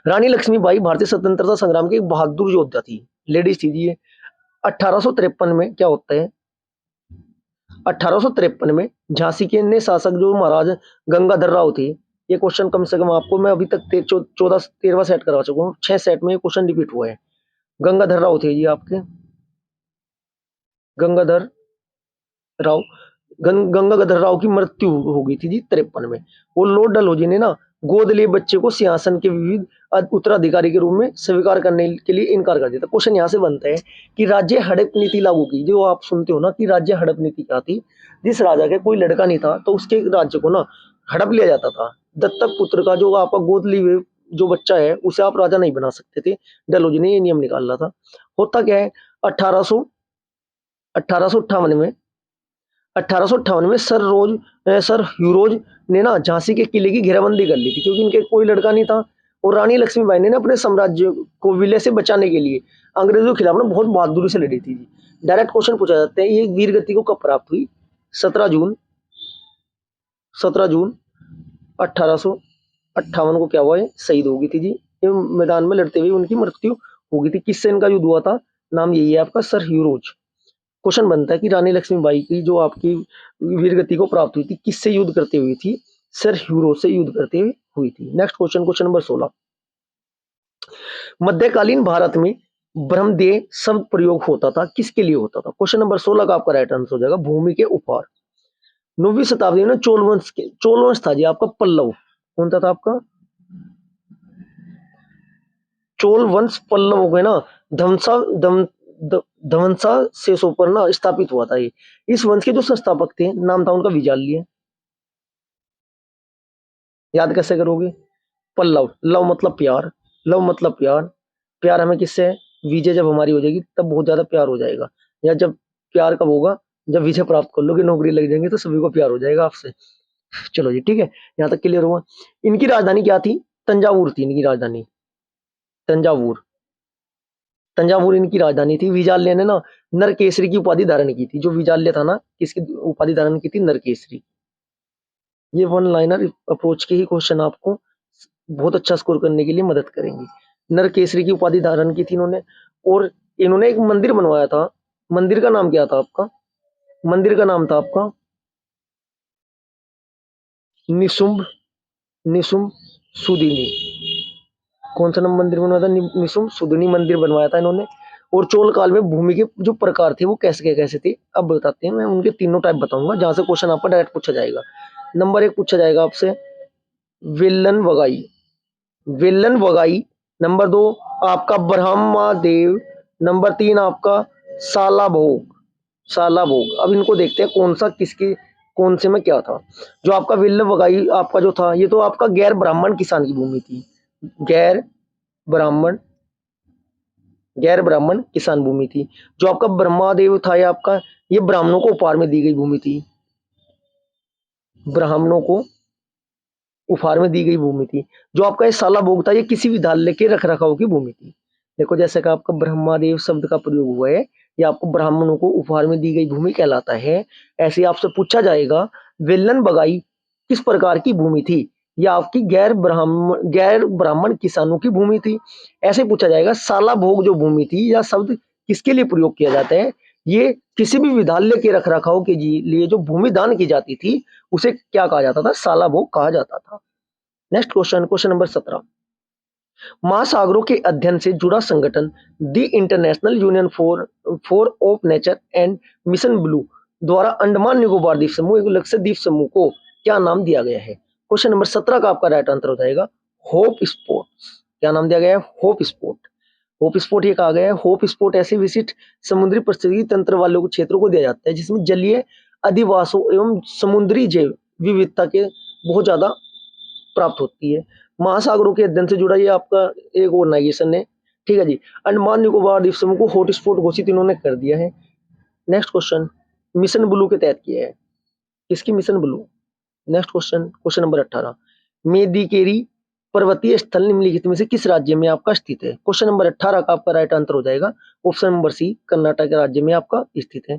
रानी लक्ष्मीबाई भारतीय स्वतंत्रता संग्राम की एक बहादुर योद्धा थी, लेडीज थी ये। 1853 में क्या होता है, 1853 में झांसी के अन्य शासक जो महाराज गंगाधर राव थे, ये क्वेश्चन कम से कम आपको मैं अभी तक 14 13वां सेट करवा चुका हूँ, 6 सेट में ये क्वेश्चन रिपीट हुआ है। गंगाधर राव थे ये आपके, गंगाधर राव, गंगाधर राव की मृत्यु हो गई थी जी 53 में। वो लॉर्ड डलहौजी ने ना गोद लिए बच्चे को सिंहासन के विविध उत्तराधिकारी के रूप में स्वीकार करने के लिए इनकार कर दिया था। क्वेश्चन यहाँ से बनता है कि राज्य हड़प नीति लागू की, जो आप सुनते हो ना कि राज्य हड़प नीति क्या थी, जिस राजा के कोई लड़का नहीं था तो उसके राज्य को ना हड़प लिया जाता था। दत्तक पुत्र का जो आपका गोद लिए जो बच्चा है उसे आप राजा नहीं बना सकते थे, डलहौजी ने ये नियम निकाला था। होता क्या है, 1800 1858 में 1858 में सर ह्यूरोज ने ना झांसी के किले की घेराबंदी कर ली थी, क्योंकि इनके कोई लड़का नहीं था। और रानी लक्ष्मीबाई ने ना अपने साम्राज्य को विलय से बचाने के लिए अंग्रेजों के खिलाफ ना बहुत बहादुरी से लड़ी थी। डायरेक्ट क्वेश्चन पूछा जाता है, ये वीर गति को कब प्राप्त हुई, 17 जून 1858 को क्या हुआ है, शहीद हो गई थी जी। ये मैदान में लड़ते हुए उनकी मृत्यु हो गई थी। किससे इनका युद्ध हुआ था, नाम यही है आपका सर ह्यूरोज। क्वेश्चन बनता है कि रानी लक्ष्मीबाई की जो आपकी वीरगति को प्राप्त हुई थी किससे युद्ध करते हुई थी, सर ह्यूरो से युद्ध करते हुए हुई थी। नेक्स्ट क्वेश्चन, क्वेश्चन नंबर 16, मध्यकालीन भारत में ब्रह्मदेव शब्द प्रयोग होता था, किसके लिए होता था। क्वेश्चन नंबर 16 का आपका राइट आंसर हो जाएगा भूमि के उपहार। 9वीं शताब्दी में चोल वंश था जी आपका, पल्लव कौन था आपका, चोल वंश पल्लव हो गए ना, धमसा धवंसा शेषों पर ना स्थापित हुआ था ये। इस वंश के जो संस्थापक थे नाम था उनका विजाल्य। याद कैसे करोगे, पल्लव, लव मतलब प्यार, लव मतलब प्यार, प्यार हमें किससे है, विजय जब हमारी हो जाएगी तब बहुत ज्यादा प्यार हो जाएगा। या जब प्यार कब होगा, जब विजय प्राप्त कर लोगे, नौकरी लग जाएंगे तो सभी को प्यार हो जाएगा आपसे। चलो जी ठीक है, यहाँ तक क्लियर हुआ। इनकी राजधानी क्या थी, तंजावुर थी इनकी राजधानी, तंजावुर, तंजावुर इनकी राजधानी थी। विजाल्य ने ना नरकेसरी की उपाधि धारण की थी, जो विजाल्य था ना किसकी उपाधि धारण की थी, नरकेसरी। ये वन लाइनर अप्रोच के ही क्वेश्चन आपको बहुत अच्छा स्कोर करने के लिए मदद करेंगे। नरकेसरी की उपाधि धारण की थी इन्होंने, और इन्होंने एक मंदिर बनवाया था। मंदिर का नाम क्या था आपका, मंदिर का नाम था आपका निशुंभ, निशुंभ सुदिनी। कौन सा नाम मंदिर बनवाया था, निशुंभ सुदिनी मंदिर बनवाया था इन्होंने। और चोल काल में भूमि के जो प्रकार थे वो कैसे कैसे थे अब बताते हैं। मैं उनके तीनों टाइप बताऊंगा जहां से क्वेश्चन आपका डायरेक्ट पूछा जाएगा। नंबर 1 पूछा जाएगा आपसे विल्लन वगाई, विल्लन वगाई। नंबर 2 आपका ब्रह्मादेव। नंबर 3 आपका साला भोग, साला भोग। अब इनको देखते हैं कौन सा किसके कौन से में क्या था। जो आपका विल्लन वगाई आपका जो था ये तो आपका गैर ब्राह्मण किसान की भूमि थी। गैर ब्राह्मण, गैर ब्राह्मण किसान भूमि थी। जो आपका ब्रह्मादेव था ये ब्राह्मणों को उपहार में दी गई भूमि थी, ब्राह्मणों को उपहार में दी गई भूमि थी। जो आपका ये साला भोग था ये किसी विद्यालय के रख रखाव की भूमि थी। देखो जैसे कि आपका ब्रह्मादेव शब्द का प्रयोग हुआ है ये आपको ब्राह्मणों को उपहार में दी गई भूमि कहलाता है। ऐसे ही आपसे पूछा जाएगा वेलन बगाई किस प्रकार की भूमि थी, यह आपकी गैर ब्राह्मण किसानों की भूमि थी। ऐसे पूछा जाएगा साला भोग जो भूमि थी यह शब्द किसके लिए प्रयोग किया जाता है, ये किसी भी विद्यालय के रख रखाव के लिए जो भूमि दान की जाती थी उसे क्या कहा जाता था, साला भोग कहा जाता था। Next question, question number 17। महासागरों के अध्ययन से जुड़ा संगठन the international union for of nature and mission blue द्वारा अंडमान निकोबार द्वीप समूह एक लक्ष्य द्वीप समूह को क्या नाम दिया गया है। क्वेश्चन नंबर 17 का आपका राइट आंसर हो जाएगा होप स्पोर्ट। क्या नाम दिया गया है, होप स्पोर्ट। होप स्पोर्ट ये कहा गया है, होप स्पोर्ट ऐसे विशिष्ट समुद्री परिस्थिति तंत्र वाले क्षेत्रों को दिया जाता है जिसमें जलीय अधिवासों एवं समुद्री जैव विविधता के बहुत ज्यादा प्राप्त होती है। महासागरों के अध्ययन से जुड़ा ये आपका एक ऑर्गेनाइजेशन है। ठीक है जी। अंडमान निकोबार द्वीप समूह को हॉटस्पॉट घोषित इन्होंने कर दिया है। नेक्स्ट क्वेश्चन मिशन ब्लू के तहत किया है, किसकी mission blue. Next question, question number 18। मेदिकेरी पर्वतीय स्थल निम्नलिखित में से किस राज्य में आपका स्थित है। क्वेश्चन नंबर 18 का आपका राइट आंसर हो जाएगा ऑप्शन नंबर सी, कर्नाटक राज्य में आपका स्थित है।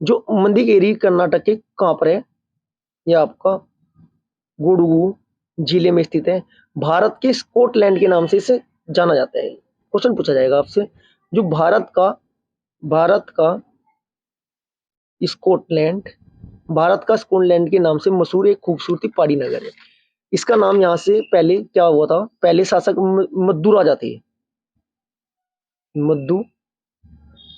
जो मदिकेरी कर्नाटक के कहां पर है, यह आपका गुडगू जिले में स्थित है। भारत के स्कॉटलैंड के नाम से इसे जाना जाता है। क्वेश्चन पूछा जाएगा आपसे जो भारत का स्कॉटलैंड, भारत का स्कॉटलैंड के नाम से मशहूर एक खूबसूरती पहाड़ी नगर है। इसका नाम यहाँ से पहले क्या हुआ था, पहले शासक मद्दू राजा थे।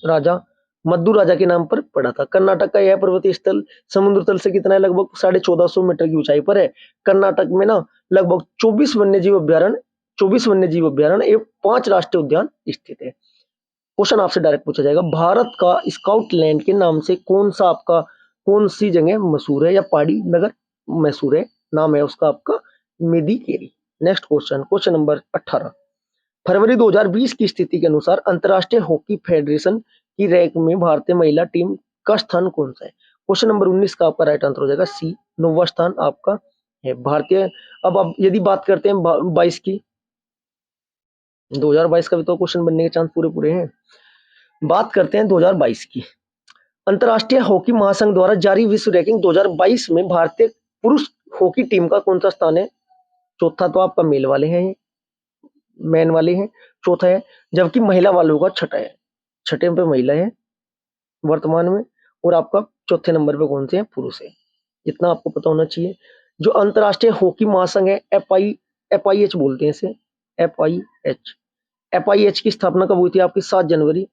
राजा मद्दू राजा के नाम पर पड़ा था। कर्नाटक का यह पर्वतीय स्थल समुद्र तल से कितना है, लगभग 1450 मीटर की ऊंचाई पर है। कर्नाटक में ना लगभग 24 वन्य जीव अभ्यारण्य एवं 5 राष्ट्रीय उद्यान स्थित है। क्वेश्चन आपसे डायरेक्ट पूछा जाएगा भारत का स्कॉटलैंड के नाम से कौन सी जगह मशहूर है या पहाड़ी नगर मशहूर है, नाम है उसका आपका Madikeri. Next question, question number 18। फरवरी 2020 की स्थिति के अनुसार अंतर्राष्ट्रीय हॉकी फेडरेशन की रैंक में भारतीय महिला टीम का स्थान कौन सा है। क्वेश्चन नंबर 19 का आपका राइट आंसर हो जाएगा सी, 9वां स्थान आपका है भारतीय। अब यदि बात करते हैं 22 की, 2022 का भी तो क्वेश्चन बनने के चांस पूरे पूरे हैं। बात करते हैं 2022 की। अंतर्राष्ट्रीय हॉकी महासंघ द्वारा जारी विश्व रैंकिंग 2022 में भारतीय पुरुष हॉकी टीम का कौन सा स्थान है। चौथा तो आपका मैन वाले हैं, चौथा है, जबकि महिला वालों का छठा है। छठे पे महिला है वर्तमान में, और आपका चौथे नंबर पे कौन से हैं, पुरुष है। इतना आपको पता होना चाहिए। जो अंतर्राष्ट्रीय हॉकी महासंघ है FIH बोलते हैं इसे, FIH की स्थापना कब हुई थी आपकी, 7 जनवरी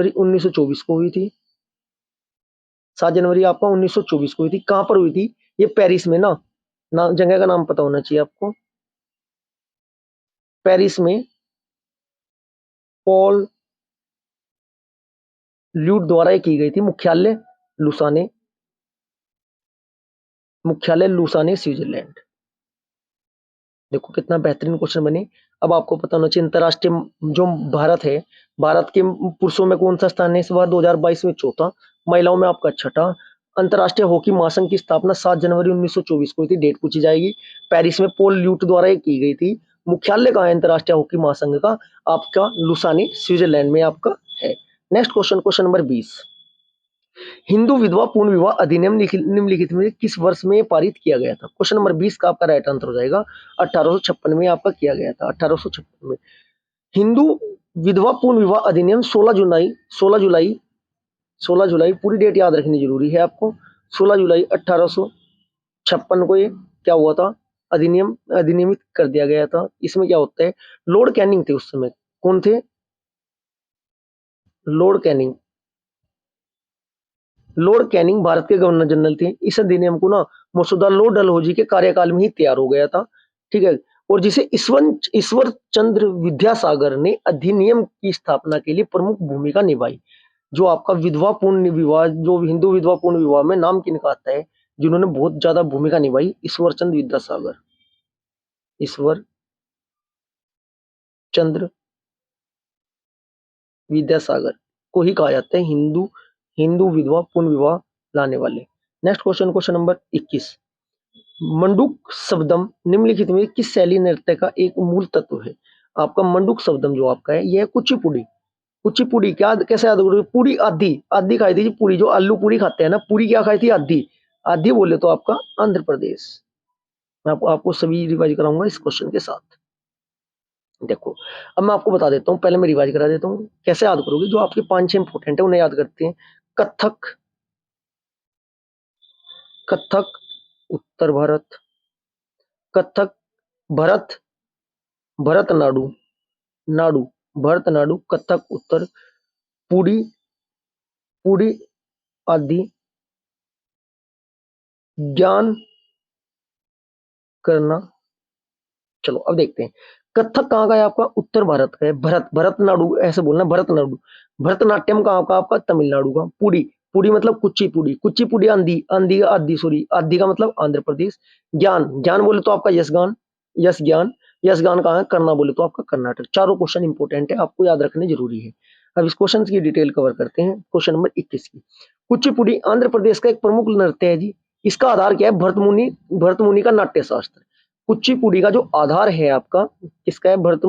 1924 को हुई थी। 7 जनवरी आपका 1924 को हुई थी। कहां पर हुई थी, ये पेरिस में ना जगह का नाम पता होना चाहिए आपको। पेरिस में पॉल ल्यूट द्वारा की गई थी। मुख्यालय लुसाने स्विट्जरलैंड। देखो कितना बेहतरीन क्वेश्चन बने। अब आपको पता होना चाहिए अंतरराष्ट्रीय जो भारत है, भारत के पुरुषों में कौन सा स्थान है इस बार 2022 में, चौथा। महिलाओं में आपका छठा। अंतरराष्ट्रीय हॉकी महासंघ की स्थापना 7 जनवरी 1924 को हुई थी, डेट पूछी जाएगी। पेरिस में पॉल ल्यूट द्वारा की गई थी। मुख्यालय कहाँ है अंतरराष्ट्रीय हॉकी महासंघ का, आपका लुसाने स्विट्जरलैंड में आपका है। Next question, question number 20। Hindu विधवा पूर्ण विवाह अधिनियम निम्नलिखित में किस वर्ष में पारित किया गया था। क्वेश्चन नंबर 20 का आपका राइट आंसर हो जाएगा 1856 में आपका किया गया था। 1856 में हिंदू विधवा पूर्ण विवाह अधिनियम 16 जुलाई पूरी डेट याद रखनी जरूरी है आपको। 16 जुलाई 1856 को ये क्या हुआ था, अधिनियमित कर दिया गया था। इसमें क्या होता है, लॉर्ड कैनिंग थे उस समय, कौन थे, Lord Canning, Lord Canning Bharat के गवर्नर जनरल थे। इस अधिनियम को ना मसौदा लॉर्ड डलहौजी के कार्यकाल में ही तैयार हो गया था, ठीक है। और जिसे ईश्वर चंद्र विद्यासागर ने अधिनियम की स्थापना के लिए प्रमुख भूमिका निभाई। जो आपका विधवा पूर्ण विवाह, जो हिंदू विधवा पूर्ण विवाह में नाम किनका आता है, जिन्होंने बहुत ज्यादा भूमिका निभाई, ईश्वर चंद्र विद्यासागर, ईश्वर चंद्र विद्यासागर को ही कहा जाता है हिंदू हिंदू विधवा पूर्ण विवाह लाने वाले। Next question, question number 21। मंडूक शब्दम निम्नलिखित में किस शैली नृत्य का एक मूल तत्व है? आपका मंडूक शब्दम जो आपका है यह कुचिपुड़ी। कुचिपुड़ी क्या कैसे याद करोगे? पूरी आधी आधी खाई थी जी, पूरी जो आलू पूरी खाते हैं ना, पूरी क्या खाई थी? आधी। आधी बोले तो आपका आंध्र प्रदेश। मैं आपको सभी रिवाइज कराऊंगा इस क्वेश्चन के साथ। देखो अब मैं आपको बता देता हूँ, पहले मैं रिवाइज करा देता हूँ कैसे याद करोगे। जो आपके 5-6 इंपोर्टेंट है उन्हें याद करते हैं। कथक, कथक उत्तर भारत, कथक भरत भरतनाडु, नाडु भरतनाडु, कथक उत्तर, पुड़ी पुड़ी आदि, ज्ञान करना। चलो अब देखते हैं कथक कहाँ का है आपका? उत्तर भारत का है। भरतनाडु ऐसे बोलना, भरतनाडु। भरतनाट्यम कहाँ का? आपका तमिलनाडु का। पुड़ी, पुड़ी मतलब कुचिपुड़ी, कुचिपुड़ी आंधी, आंधी आदि सॉरी आदि का मतलब आंध्र प्रदेश। ज्ञान, ज्ञान बोले तो आपका यशगान, यश ज्ञान, यश ज्ञान कहाँ है? करना बोले तो आपका कर्नाटक। चारों क्वेश्चन इंपॉर्टेंट है, आपको याद रखने जरूरी है। अब इस क्वेश्चन की डिटेल कवर करते हैं। क्वेश्चन नंबर 21 की। कुचिपुड़ी आंध्र प्रदेश का एक प्रमुख नृत्य है जी। इसका आधार क्या है? भरत मुनि का नाट्य शास्त्र। कुचिपुड़ी का जो आधार है आपका किसका है? भरत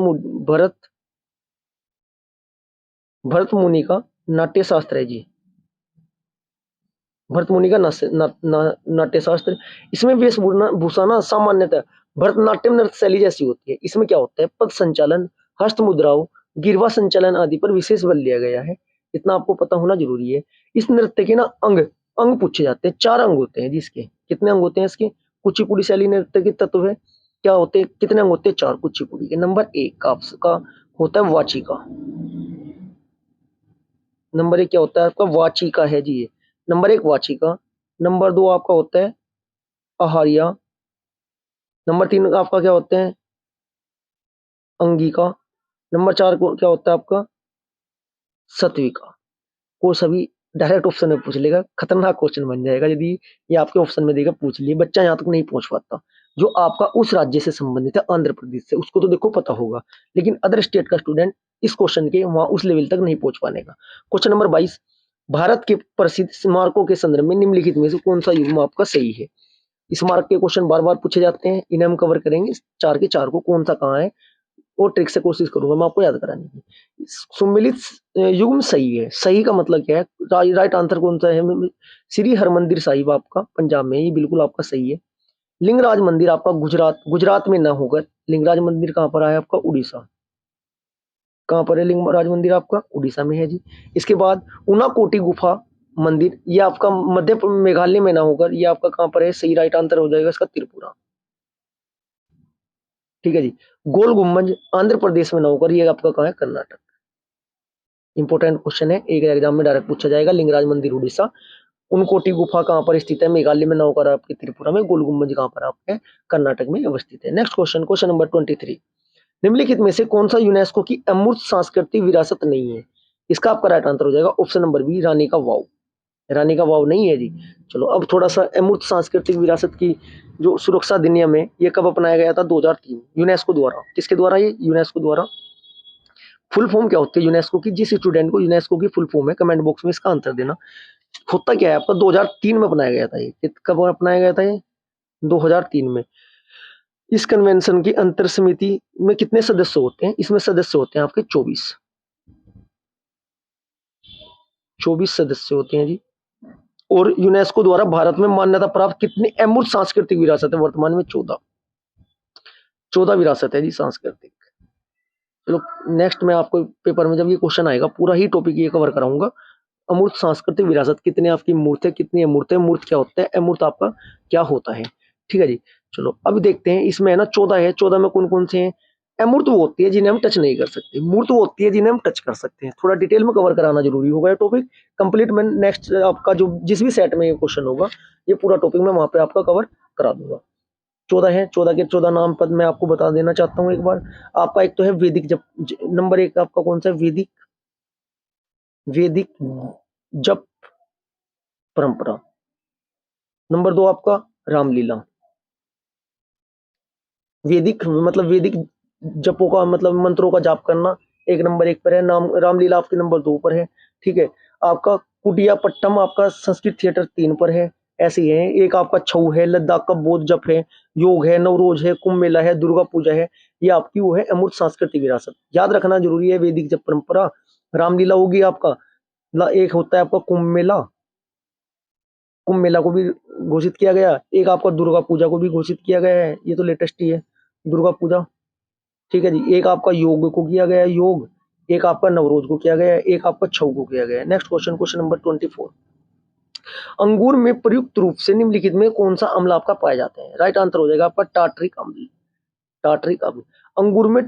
भरत मुनि का नाट्य शास्त्र है जी। भरत मुनि का नाट्य शास्त्र। इसमें वेशभूषा ना सामान्यतः भरतनाट्यम नृत्य शैली जैसी होती है। इसमें क्या होता है? पद संचालन, हस्त मुद्राओं, गिरवा संचालन आदि पर विशेष बल दिया गया है। इतना आपको पता होना जरूरी है। इस नृत्य के ना अंग अंग पूछे जाते हैं। 4 अंग होते हैं जिसके। कितने अंग होते हैं इसके? कुचिपुड़ी शैली नृत्य के तत्व है क्या होते हैं? कितने अंग होते हैं? 4 कुचिपुड़ी के। नंबर 1 आपका होता है वाचिका। नंबर 1 क्या होता है आपका? वाचिका है जी ये। नंबर 1 वाचिका। नंबर 2 आपका होता है आहार्य। नंबर 3 आपका क्या होते हैं? अंगिका। नंबर 4 को क्या होता है आपका? सत्विका। को सभी डायरेक्ट ऑप्शन में पूछ लेगा, खतरनाक क्वेश्चन बन जाएगा यदि ये आपके ऑप्शन में देगा। पूछ लिए, बच्चा यहाँ तक नहीं पहुंच पाता। जो आपका उस राज्य से संबंधित है आंध्र प्रदेश से, उसको तो देखो पता होगा, लेकिन अदर स्टेट का स्टूडेंट इस क्वेश्चन के वहां उस लेवल तक नहीं पहुंच पाने का। Question number 22। भारत के प्रसिद्ध स्मारकों के संदर्भ में निम्नलिखित में से कौन सा युग्म आपका सही है? स्मारक के क्वेश्चन बार बार पूछे जाते हैं, इन्हें हम कवर करेंगे। 4 के 4 को कौन सा कहाँ है और ट्रिक से कोशिश करूंगा मैं आपको याद कराने की। सुमिलित युग्म सही है। सही का मतलब क्या है? राइट आंसर कौन सा है? श्री हरमंदिर साहिब आपका पंजाब में, ये बिल्कुल आपका सही है। लिंगराज मंदिर आपका गुजरात, गुजरात में ना होकर लिंगराज मंदिर कहाँ पर है आपका? उड़ीसा। कहाँ पर है लिंगराज मंदिर आपका? उड़ीसा में है जी। इसके बाद उनाकोटी गुफा मंदिर, ये आपका मध्य मेघालय में ना होकर ये आपका कहाँ पर है? सही राइट आंसर हो जाएगा इसका त्रिपुरा। ठीक है जी। गोल गुम्बज आंध्र प्रदेश में ना होकर ये आपका कहाँ है? कर्नाटक। इंपॉर्टेंट क्वेश्चन है, एक एग्जाम में डायरेक्ट पूछा जाएगा। लिंगराज मंदिर उड़ीसा। उनकोटी गुफा कहाँ पर स्थित है? मेघालय में ना होकर आपके त्रिपुरा में। गोल गुम्बज कहाँ पर आपके? कर्नाटक में अवस्थित है। Next question, question number 23। निम्नलिखित में से कौन सा यूनेस्को की अमूर्त सांस्कृतिक विरासत नहीं है? इसका आपका राइट आंसर हो जाएगा ऑप्शन नंबर बी, रानी का वाव। रानी का वाव नहीं है जी। चलो अब थोड़ा सा अमूर्त सांस्कृतिक विरासत की जो सुरक्षा अधिनियम है ये कब अपनाया गया था? 2003 यूनेस्को द्वारा। किसके द्वारा? ये यूनेस्को द्वारा। फुल फॉर्म क्या होती है यूनेस्को की? जिस स्टूडेंट को यूनेस्को की फुल फॉर्म है कमेंट बॉक्स में इसका आंसर देना। होता क्या है आपका? 2003 में अपनाया गया था ये। कब अपनाया गया था ये? 2003 में। इस कन्वेंशन की अंतर समिति में कितने सदस्य होते हैं? इसमें सदस्य होते हैं आपके 24 सदस्य होते हैं जी। और यूनेस्को द्वारा भारत में मान्यता प्राप्त कितनी अमूर्त सांस्कृतिक विरासत है? वर्तमान में 14 विरासत है जी सांस्कृतिक। चलो नेक्स्ट मैं आपको पेपर में जब ये क्वेश्चन आएगा पूरा ही टॉपिक ये कवर कराऊंगा। अमूर्त सांस्कृतिक विरासत कितने आपकी मूर्त है, कितनी अमूर्त है, मूर्त क्या होता है, अमूर्त आपका क्या होता है? ठीक है जी। चलो अब देखते हैं इसमें है ना 14 है। 14 में कौन कौन से हैं? अमूर्त वो होती है जिन्हें हम टच नहीं कर सकते, मूर्त वो होती है जिन्हें हम टच कर सकते हैं। थोड़ा डिटेल में कवर कराना जरूरी होगा ये टॉपिक कंप्लीट। मैं नेक्स्ट आपका जो जिस भी सेट में ये क्वेश्चन होगा ये पूरा टॉपिक मैं वहां पे आपका कवर करा दूंगा। 14 है, 14 के 14 नाम पद मैं आपको बता देना चाहता हूँ एक बार। आपका एक तो है वैदिक जप, नंबर एक आपका कौन सा है, वैदिक वैदिक जप परंपरा। नंबर दो आपका रामलीला, वैदिक मतलब वैदिक जपों का मतलब मंत्रों का जाप करना एक नंबर एक पर है। नाम रामलीला आपके नंबर दो पर है, ठीक है। आपका कुटिया पट्टम आपका संस्कृत थिएटर तीन पर है। ऐसे ही है, एक आपका छऊ है, लद्दाख का बौद्ध जप है, योग है, नवरोज है, कुंभ मेला है, दुर्गा पूजा है। ये आपकी वो है अमूर्त सांस्कृतिक विरासत, याद रखना जरूरी है। वैदिक जप परंपरा, रामलीला होगी आपका, एक होता है आपका कुंभ मेला, कुंभ मेला को भी घोषित किया गया। एक आपका दुर्गा पूजा को भी घोषित किया गया है, ये तो लेटेस्ट ही है दुर्गा पूजा, ठीक है जी। एक आपका योग को किया गया है योग, एक आपका नवरोज को किया गया है, एक आपका छऊ को किया गया है। नेक्स्ट क्वेश्चन, क्वेश्चन नंबर 24, अंगूर में प्रयुक्त रूप से निम्नलिखित में कौन सा अम्ल आपका पाया जाता है? राइट आंसर हो जाएगा आपका टार्ट्रिक अम्ल, टार्ट्रिक अम्ल। अंगूर में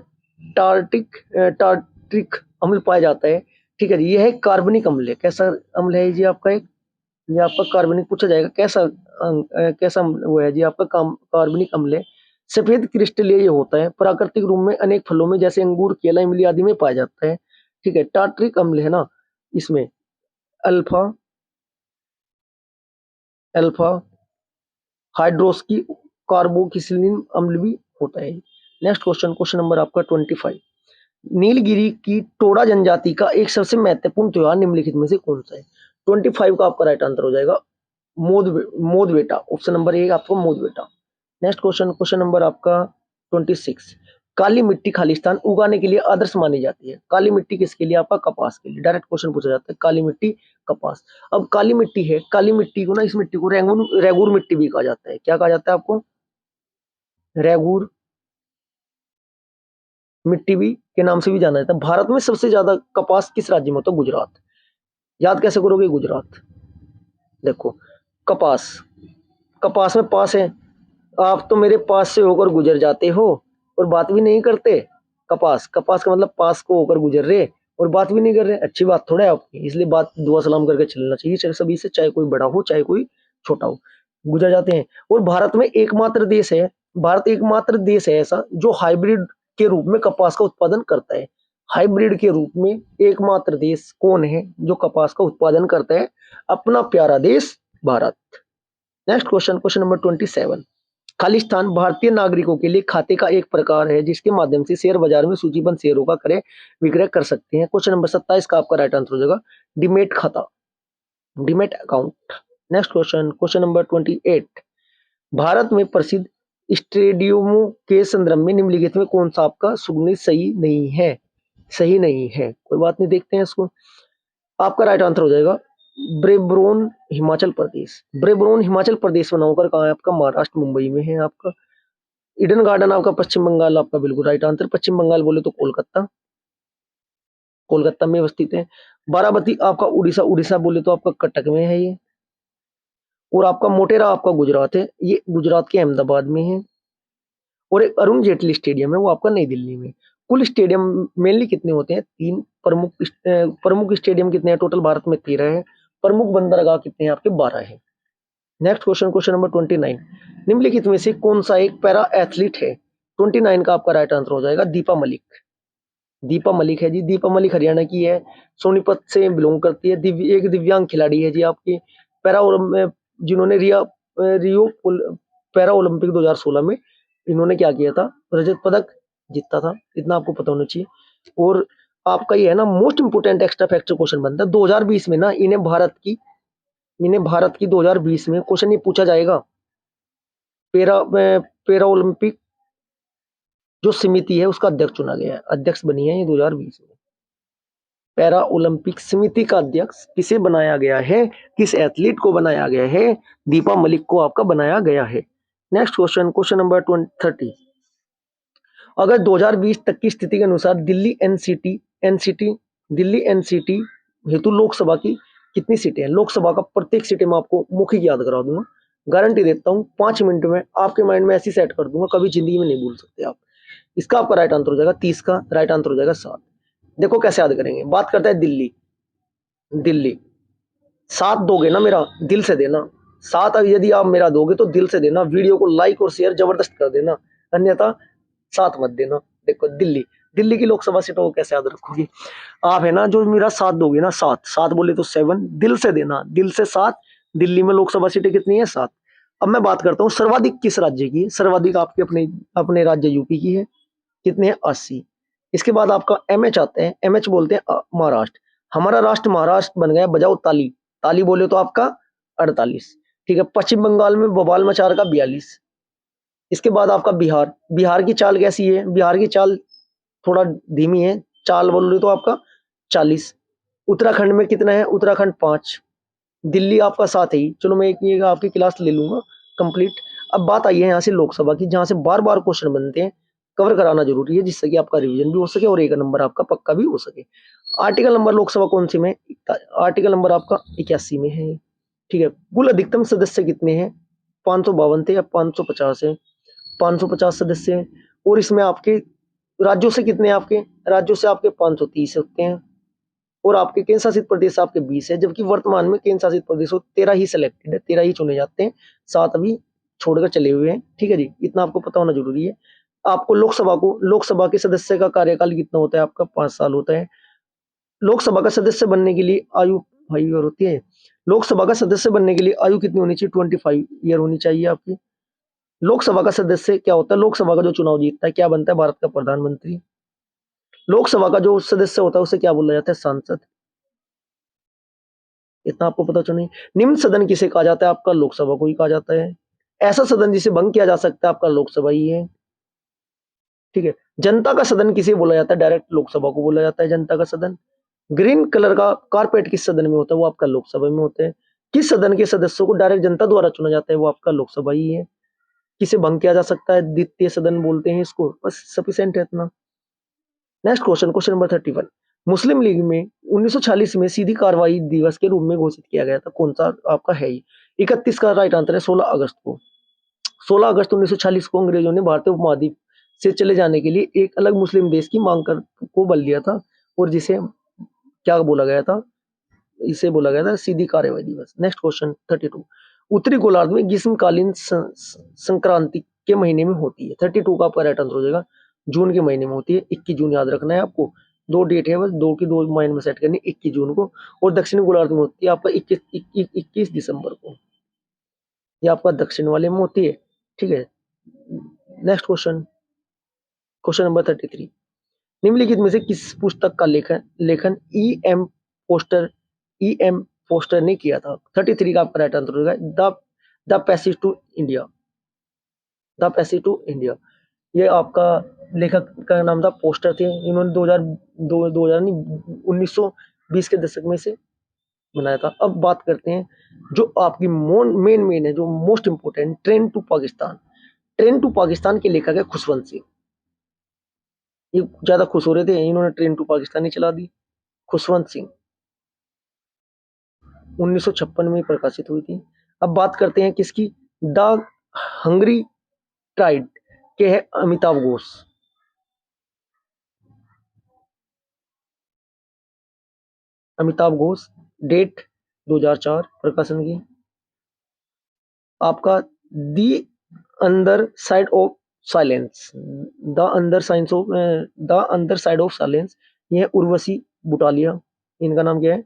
टार्ट्रिक अम्ल पाया जाता है, ठीक है जी। यह है कार्बनिक अम्ल है, कैसा अम्ल है जी आपका एक, ये आपका कार्बनिक पूछा जाएगा कैसा कैसा वो है जी आपका कार्बनिक अम्ल है। सफेद क्रिस्टलीय ये होता है, प्राकृतिक रूप में अनेक फलों में जैसे अंगूर, केला, इमली आदि में पाया जाता है, ठीक है। टार्ट्रिक अम्ल है ना, इसमें अल्फा अल्फा हाइड्रोक्सी कार्बोक्सिलिक अम्ल भी होता है। नेक्स्ट क्वेश्चन, क्वेश्चन नंबर आपका 25, नीलगिरी की टोडा जनजाति का एक सबसे महत्वपूर्ण त्योहार निम्नलिखित में से कौन सा है? 25 का आपका राइट आंसर हो जाएगा मोद मोद बेटा, ऑप्शन नंबर ए आपको मोद बेटा। नेक्स्ट क्वेश्चन, क्वेश्चन नंबर आपका 26, काली मिट्टी खालिस्तान उगाने के लिए आदर्श मानी जाती है। काली मिट्टी किसके लिए? आपका कपास के लिए। डायरेक्ट क्वेश्चन पूछा जाता है, काली मिट्टी कपास। अब काली मिट्टी है, काली मिट्टी को ना, इस मिट्टी को रेगूर रेगूर मिट्टी भी कहा जाता है। क्या कहा जाता है आपको? रेगूर मिट्टी भी के नाम से भी जाना जाता है। भारत में सबसे ज्यादा कपास किस राज्य में होता है? गुजरात। याद कैसे करोगे? गुजरात। देखो कपास, कपास में पास है, आप तो मेरे पास से होकर गुजर जाते हो और बात भी नहीं करते। कपास, कपास का मतलब पास को होकर गुजर रहे और बात भी नहीं कर रहे, अच्छी बात थोड़ा है आपकी। इसलिए बात दुआ सलाम करके चलना चाहिए, चाहे सभी से, चाहे कोई बड़ा हो चाहे कोई छोटा हो, गुजर जाते हैं। और भारत में एकमात्र देश है, भारत एकमात्र देश है ऐसा जो हाइब्रिड के रूप में कपास का उत्पादन करता है। हाइब्रिड के रूप में एकमात्र देश कौन है जो कपास का उत्पादन करता है? अपना प्यारा देश Bharat. Next question, question number 27, Khalistan भारतीय नागरिकों के लिए खाते का एक प्रकार है जिसके माध्यम से शेयर बाजार में सूचीबद्ध शेयरों का क्रय विक्रय कर सकते हैं। क्वेश्चन नंबर 27 का आपका राइट आंसर हो जाएगा डीमेट खाता, demat account. Next question, question number 28, Bharat में प्रसिद्ध स्टेडियमों के संदर्भ में निम्नलिखित में कौन सा आपका सुगनी सही नहीं है? सही नहीं है, कोई बात नहीं, देखते हैं इसको। आपका राइट आंसर हो जाएगा ब्रेबरोन हिमाचल प्रदेश। ब्रेबरोन हिमाचल प्रदेश में ना होकर कहाँ है आपका? महाराष्ट्र मुंबई में है आपका। ईडन गार्डन आपका पश्चिम बंगाल, आपका बिल्कुल राइट आंसर। पश्चिम बंगाल बोले तो कोलकाता, कोलकाता में अवस्थित है। बाराबती आपका उड़ीसा, उड़ीसा बोले तो आपका कटक में है ये। और आपका मोटेरा आपका गुजरात है, ये गुजरात के अहमदाबाद में है। और एक अरुण जेटली स्टेडियम है वो आपका नई दिल्ली में। कुल स्टेडियम मेनली कितने होते हैं? तीन प्रमुख प्रमुख स्टेडियम कितने हैं टोटल? भारत में 13 है। प्रमुख बंदरगाह कितने हैं आपके? 12 है। नेक्स्ट क्वेश्चन, क्वेश्चन नंबर 29, निम्नलिखित में से कौन सा एक पैरा एथलीट है? 29 का आपका राइट आंसर हो जाएगा दीपा मलिक। दीपा मलिक है जी, दीपा मलिक हरियाणा की है, सोनीपत से बिलोंग करती है। एक दिव्यांग खिलाड़ी है जी आपकी, पैरा जिन्होंने रियो पैरा ओलंपिक 2016 में इन्होंने क्या किया था? रजत पदक जीता था, इतना आपको पता होना चाहिए। और आपका ये है ना most important extra factor question बनता है 2020 में ना, इन्हें भारत की 2020 में क्वेश्चन ये पूछा जाएगा, पैरा ओलंपिक जो समिति है उसका अध्यक्ष चुना गया है, अध्यक्ष बनी है ये 2020 में। पैरा ओलंपिक समिति का अध्यक्ष किसे बनाया गया है? किस एथलीट को बनाया गया है? दीपा मलिक को आपका बनाया गया है। नेक्स्ट क्वेश्चन, क्वेश्चन नंबर 30, अगर 2020 तक की स्थिति के अनुसार दिल्ली एनसीटी हेतु लोकसभा की कितनी सीटें हैं? लोकसभा का प्रत्येक सीटें मैं आपको मुख्य याद करा दूंगा, गारंटी देता हूँ 5 मिनट में आपके माइंड में ऐसी सेट कर दूंगा, कभी जिंदगी में नहीं भूल सकते आप। इसका आपका राइट आंसर हो जाएगा 30 का राइट आंसर हो जाएगा 7। देखो कैसे याद करेंगे। बात करते हैं दिल्ली। दिल्ली 7 दोगे ना मेरा, दिल से देना। 7 यदि आप मेरा दोगे तो दिल से देना, वीडियो को लाइक और शेयर जबरदस्त कर देना, अन्यथा साथ मत देना। देखो दिल्ली, दिल्ली की लोकसभा सीटों को कैसे याद रखोगे आप, है ना। जो मेरा 7 दोगे ना, 7 7 बोले तो 7, दिल से देना, दिल से 7। दिल्ली में लोकसभा सीटें कितनी है? 7। अब मैं बात करता हूँ सर्वाधिक किस राज्य की है। सर्वाधिक आपके अपने अपने राज्य यूपी की है। कितने हैं? 80। इसके बाद आपका एमएच आता है। एमएच बोलते हैं महाराष्ट्र। हमारा राष्ट्र महाराष्ट्र बन गया। बजाओ ताली। ताली बोले तो आपका 48। ठीक है। पश्चिम बंगाल में बवाल मचा का 42। इसके बाद आपका बिहार। बिहार की चाल कैसी है? बिहार की चाल थोड़ा धीमी है। चाल बोल रहे तो आपका 40। उत्तराखंड में कितना है? उत्तराखंड 5। दिल्ली आपका 7 ही। चलो मैं एक ये आपकी क्लास ले लूंगा कंप्लीट। अब बात आई है यहाँ से लोकसभा की, जहां से बार बार क्वेश्चन बनते हैं। कवर कराना जरूरी है जिससे कि आपका रिवीजन भी हो सके और एक नंबर आपका पक्का भी हो सके। आर्टिकल नंबर लोकसभा कौन सी में? आर्टिकल नंबर आपका 81 में है। ठीक है। कुल अधिकतम सदस्य कितने हैं? 552 थे या 550 है? 550 सदस्य हैं। और इसमें आपके राज्यों से कितने हैं? आपके राज्यों से आपके 530 होते हैं। और आपके केंद्र शासित प्रदेश आपके 20 है, जबकि वर्तमान में केंद्र शासित प्रदेश 13 ही सिलेक्टेड है, 13 ही चुने जाते हैं, 7 अभी छोड़कर चले हुए हैं। ठीक है जी, इतना आपको पता होना जरूरी है। आपको लोकसभा के सदस्य का कार्यकाल कितना होता है? आपका 5 साल होता है। लोकसभा का सदस्य बनने के लिए आयु 5 ईयर होती है। लोकसभा का सदस्य बनने के लिए आयु कितनी होनी चाहिए? 25 ईयर होनी चाहिए आपकी। लोकसभा का सदस्य क्या होता है? लोकसभा का जो चुनाव जीतता है क्या बनता है? भारत का प्रधानमंत्री। लोकसभा का जो सदस्य होता है उसे क्या बोला जाता है? सांसद। इतना आपको पता चले। निम्न सदन किसे कहा जाता है? आपका लोकसभा को ही कहा जाता है। ऐसा सदन जिसे भंग किया जा सकता है आपका लोकसभा ही है। ठीक है। जनता का सदन किसे बोला जाता है? डायरेक्ट लोकसभा को बोला जाता है जनता का सदन। ग्रीन कलर का कारपेट किस सदन में होता है? वो आपका लोकसभा में होता है। किस सदन के सदस्यों को डायरेक्ट जनता द्वारा चुना जाता है? वो आपका लोकसभा ही है। किसे भंग किया जा सकता है? द्वितीय सदन बोलते हैं इसको। बस सफिशिएंट है इतना। Next question, question number 31। मुस्लिम लीग में 1946 में सीधी कार्रवाई दिवस के रूप में घोषित किया गया था। कौन सा आपका है ये? 31 का राइट आंसर है 16 अगस्त को। 16 अगस्त 1946 को अंग्रेजों ने भारतीय उपमहाद्वीप से चले जाने के लिए एक अलग मुस्लिम देश की मांग कर को बल दिया था, और जिसे क्या बोला गया था? इसे बोला गया था सीधी कार्रवाई दिवस। Next question 32। उत्तरी गोलार्ध में ग्रीष्मकालीन संक्रांति के महीने में होती है। 32 का आपका राइट आंसर हो जाएगा जून के महीने में होती है। 21 जून याद रखना है आपको। दो डेट है बस, दो की दो माइंड में सेट करनी। 21 जून को। और दक्षिणी गोलार्ध में होती है आपका 21 दिसंबर को। ये आपका दक्षिण वाले में होती है। ठीक है। Next question, question number 33। निम्नलिखित में से किस पुस्तक का लेखन लेखन पोस्टर ई एम पोस्टर ने किया था? 33 का आपका राइट आंसर होगा the the passage to India. The passage to India, ये आपका लेखक का नाम था पोस्टर थे। इन्होंने 2000 नहीं 1920 के दशक में से बनाया था। अब बात करते हैं जो आपकी मेन है, जो most important, train to Pakistan. Train to Pakistan के लेखक है खुशवंत सिंह। ये ज्यादा खुश हो रहे थे, इन्होंने ट्रेन टू पाकिस्तान ही चला दी। खुशवंत सिंह 1956 में प्रकाशित हुई थी। अब बात करते हैं किसकी? द हंगरी टाइड के है अमिताभ घोष। अमिताभ घोष, डेट 2004 प्रकाशन की। आपका दी अंदर साइड ऑफ साइलेंस। द अंदर साइंस ऑफ द अंदर साइड ऑफ साइलेंस, ये है उर्वशी बुटालिया। इनका नाम क्या है?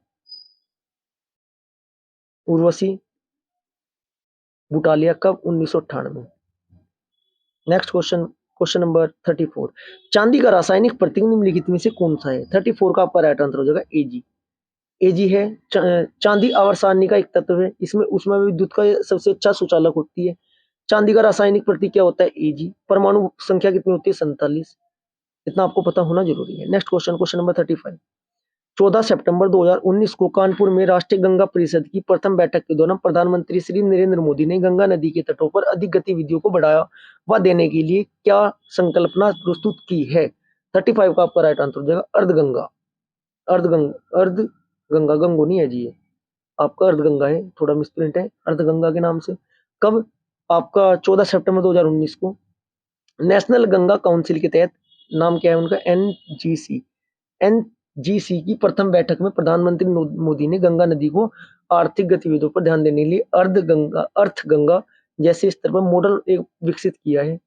उर्वशी बुटालिया। कब? 1998। Next question, question number 34। चांदी का रासायनिक प्रतीक निम्नलिखित में से कौन सा है? 34 का आपका राइट आंसर हो जाएगा एजी। एजी है चांदी आवर्त सारणी का एक तत्व है। इसमें उसमें विद्युत का सबसे अच्छा सुचालक होती है। चांदी का रासायनिक प्रतीक क्या होता है? एजी। परमाणु संख्या कितनी होती है? 47। इतना आपको पता होना जरूरी है। Next question, question number 35। 14 सितंबर 2019 को कानपुर में राष्ट्रीय गंगा परिषद की प्रथम बैठक के दौरान प्रधानमंत्री श्री नरेंद्र मोदी ने गंगा नदी के तटों पर अधिक गतिविधियों को बढ़ावा देने के लिए क्या संकल्पना प्रस्तुत की है? 35 का आपका राइट आंसर हो जाएगा अर्धगंगा। अर्धगंगा गंगो नहीं है जी, ये आपका अर्धगंगा है, थोड़ा मिसप्रिंट है अर्धगंगा के नाम से। कब? आपका 14 सितंबर 2019 को। नेशनल गंगा काउंसिल के तहत, नाम क्या है उनका, एनजीसी। एनजीसी की प्रथम बैठक में प्रधानमंत्री मोदी ने गंगा नदी को आर्थिक गतिविधियों पर ध्यान देने के लिए अर्थ गंगा जैसे स्तर पर मॉडल एक विकसित किया है।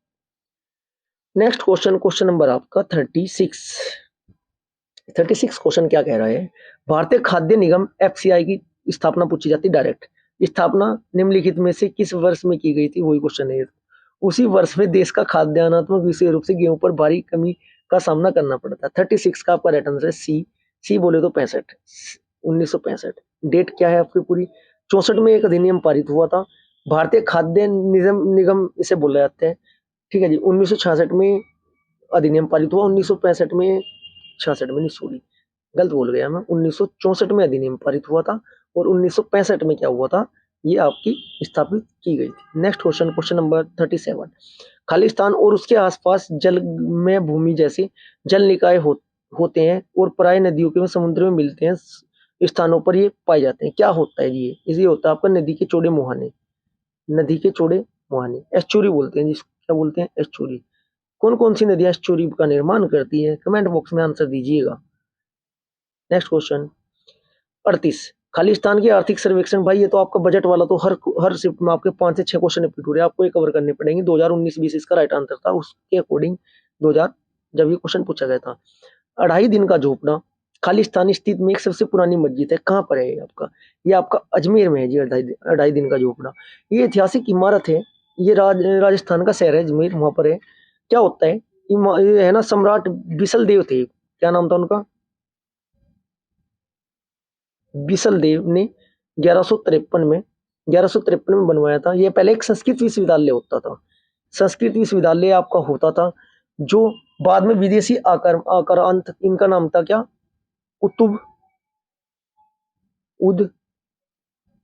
नेक्स्ट क्वेश्चन, क्वेश्चन नंबर आपका 36 क्वेश्चन क्या कह रहा है। भारतीय खाद्य निगम एफसीआई की स्थापना पूछी जाती है डायरेक्ट। स्थापना निम्नलिखित में से किस वर्ष में की गई थी, वही क्वेश्चन है। उसी वर्ष में देश का खाद्यान्नात्मक विशेष रूप से गेहूं पर भारी कमी का सामना करना पड़ा था। 36 का आपका राइट आंसर है सी बोले तो 65, 1965। डेट क्या है आपकी पूरी, 64 में एक अधिनियम पारित हुआ था। भारतीय खाद्य निगम निगम इसे बोला जाता है। ठीक है जी, 1966 में अधिनियम पारित हुआ, 1965 में, 66 में नहीं, सॉरी गलत बोल गया मैं, 1964 में अधिनियम पारित हुआ था और 1965 में क्या हुआ था, ये आपकी स्थापित की गई थी। Next question, question number 37। Khalistan और उसके आसपास जल में भूमि जैसे जल निकाय होते हैं और प्राय नदियों के समुद्र में मिलते हैं स्थानों पर ये पाए जाते हैं। क्या होता है ये होता है आपका नदी के चौड़े मुहाने, नदी के चौड़े मुहाने, एस्चुरी बोलते हैं जिसको, क्या बोलते हैं, एस्चुरी। कौन कौन सी नदियां एस्चुरी का निर्माण करती है, कमेंट बॉक्स में आंसर दीजिएगा। Next question 38। खालिस्तान की आर्थिक सर्वेक्षण, भाई ये तो आपका बजट वाला, तो हर शिफ्ट में आपके 5 से 6 क्वेश्चन रिपीट हो रहे हैं, आपको ये कवर करने पड़ेंगे। 2019-20 इसका राइट आंसर था, उसके अकॉर्डिंग 2000 जब ये क्वेश्चन पूछा गया था। 2.5 दिन का झोपड़ा खालिस्तान स्थित में एक सबसे पुरानी मस्जिद है, कहाँ पर है ये आपका, ये आपका अजमेर में है जी। 2.5 दिन का झोपड़ा, ये ऐतिहासिक इमारत है, ये राजस्थान का शहर है अजमेर, वहां पर है। क्या होता है, ये है ना, सम्राट बिसल देव थे, क्या नाम था उनका, बिसल देव ने 1153 में बनवाया था। यह पहले एक संस्कृत विश्वविद्यालय होता था, संस्कृत विश्वविद्यालय आपका होता था, जो बाद में विदेशी आक्रांत, इनका नाम था क्या, कुतुब उद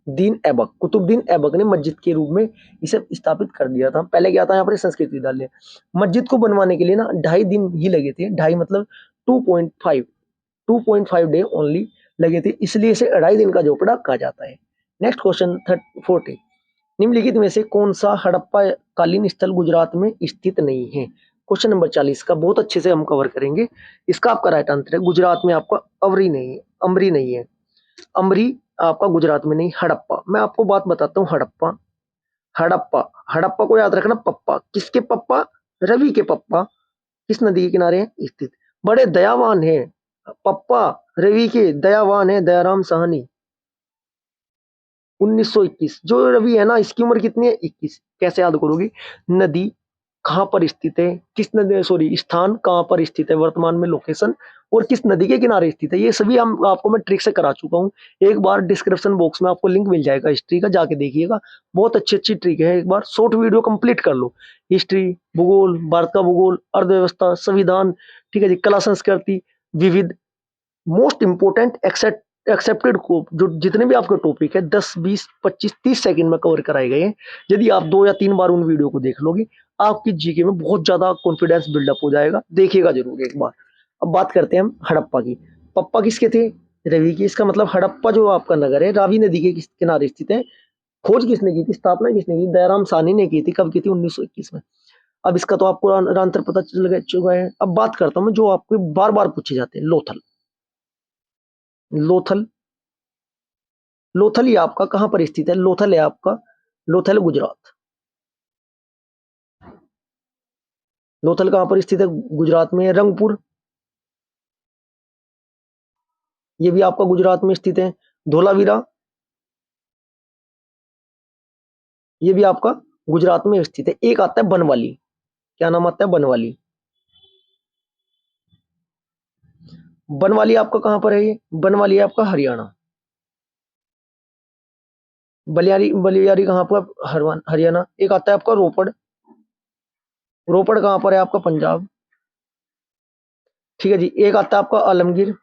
दीन ऐबक, कुतुबुद्दीन ऐबक ने मस्जिद के रूप में इसे स्थापित कर दिया था। पहले क्या था यहाँ पर, संस्कृत विद्यालय। मस्जिद को बनवाने के लिए ना 2.5 दिन ही लगे थे, 2.5 मतलब 2.5 डे ओनली लगे थे, इसलिए इसे 2.5 दिन का झोपड़ा कहा जाता है। Next question 40। निम्नलिखित में से कौन सा हड़प्पा कालीन स्थल गुजरात में स्थित नहीं है। क्वेश्चन नंबर 40 का बहुत अच्छे से हम कवर करेंगे। इसका आपका राइट आंसर है, गुजरात में आपका अमरी नहीं है, अमरी नहीं है, अमरी आपका गुजरात में नहीं, हड़प्पा। मैं आपको बात बताता हूँ, हड़प्पा, हड़प्पा, हड़प्पा को याद रखना, पप्पा किसके पप्पा, रवि के पप्पा, किस नदी के किनारे है स्थित, बड़े दयावान है पप्पा, रवि के दयावान है, दयाराम साहनी। 1921, जो रवि है ना, इसकी उम्र कितनी है, 21। कैसे याद करोगी, नदी कहाँ पर स्थित है, किस नदी, सॉरी स्थान कहाँ पर स्थित है वर्तमान में, लोकेशन, और किस नदी के किनारे स्थित है, ये सभी हम आपको मैं ट्रिक से करा चुका हूँ। एक बार डिस्क्रिप्शन बॉक्स में आपको लिंक मिल जाएगा हिस्ट्री का, जाके देखिएगा, बहुत अच्छी अच्छी ट्रिक है। एक बार शॉर्ट वीडियो कंप्लीट कर लो, हिस्ट्री, भूगोल, भारत का भूगोल, अर्थव्यवस्था, संविधान, ठीक है जी, कला संस्कृति, विविध, मोस्ट इंपोर्टेंट एक्सेप्टेड को, जो जितने भी आपके टॉपिक है 10 20 25 30 सेकंड में कवर कराए गए हैं। यदि आप 2 या 3 बार उन वीडियो को देख लोगे, आपकी जीके में बहुत ज्यादा कॉन्फिडेंस बिल्डअप हो जाएगा, देखिएगा जरूर एक बार। अब बात करते हैं हम हड़प्पा की। पप्पा किसके थे, रवि की। इसका मतलब हड़प्पा जो आपका नगर है, रावी नदी के किनारे स्थित है। खोज किसने की थी, स्थापना किसने की, दयाराम साहनी ने की थी। कब की थी, 1921 में। अब इसका तो आपको आंसर पता चल चुका है। अब बात करता हूँ मैं, जो आपको बार बार पूछे जाते हैं, लोथल, लोथल, लोथल ये आपका कहां पर स्थित है, लोथल है आपका, लोथल गुजरात, लोथल कहां पर स्थित है, गुजरात में। रंगपुर, ये भी आपका गुजरात में स्थित है। धोलावीरा, ये भी आपका गुजरात में स्थित है। एक आता है बनवाली, क्या नाम आता है, बनवाली, बनवाली आपका कहां पर है, ये बनवाली आपका हरियाणा। बलियारी, बलियारी कहां पर, हरियाणा। एक आता है आपका रोपड़, रोपड़ कहां पर है आपका, पंजाब। ठीक है जी, एक आता है आपका आलमगीर,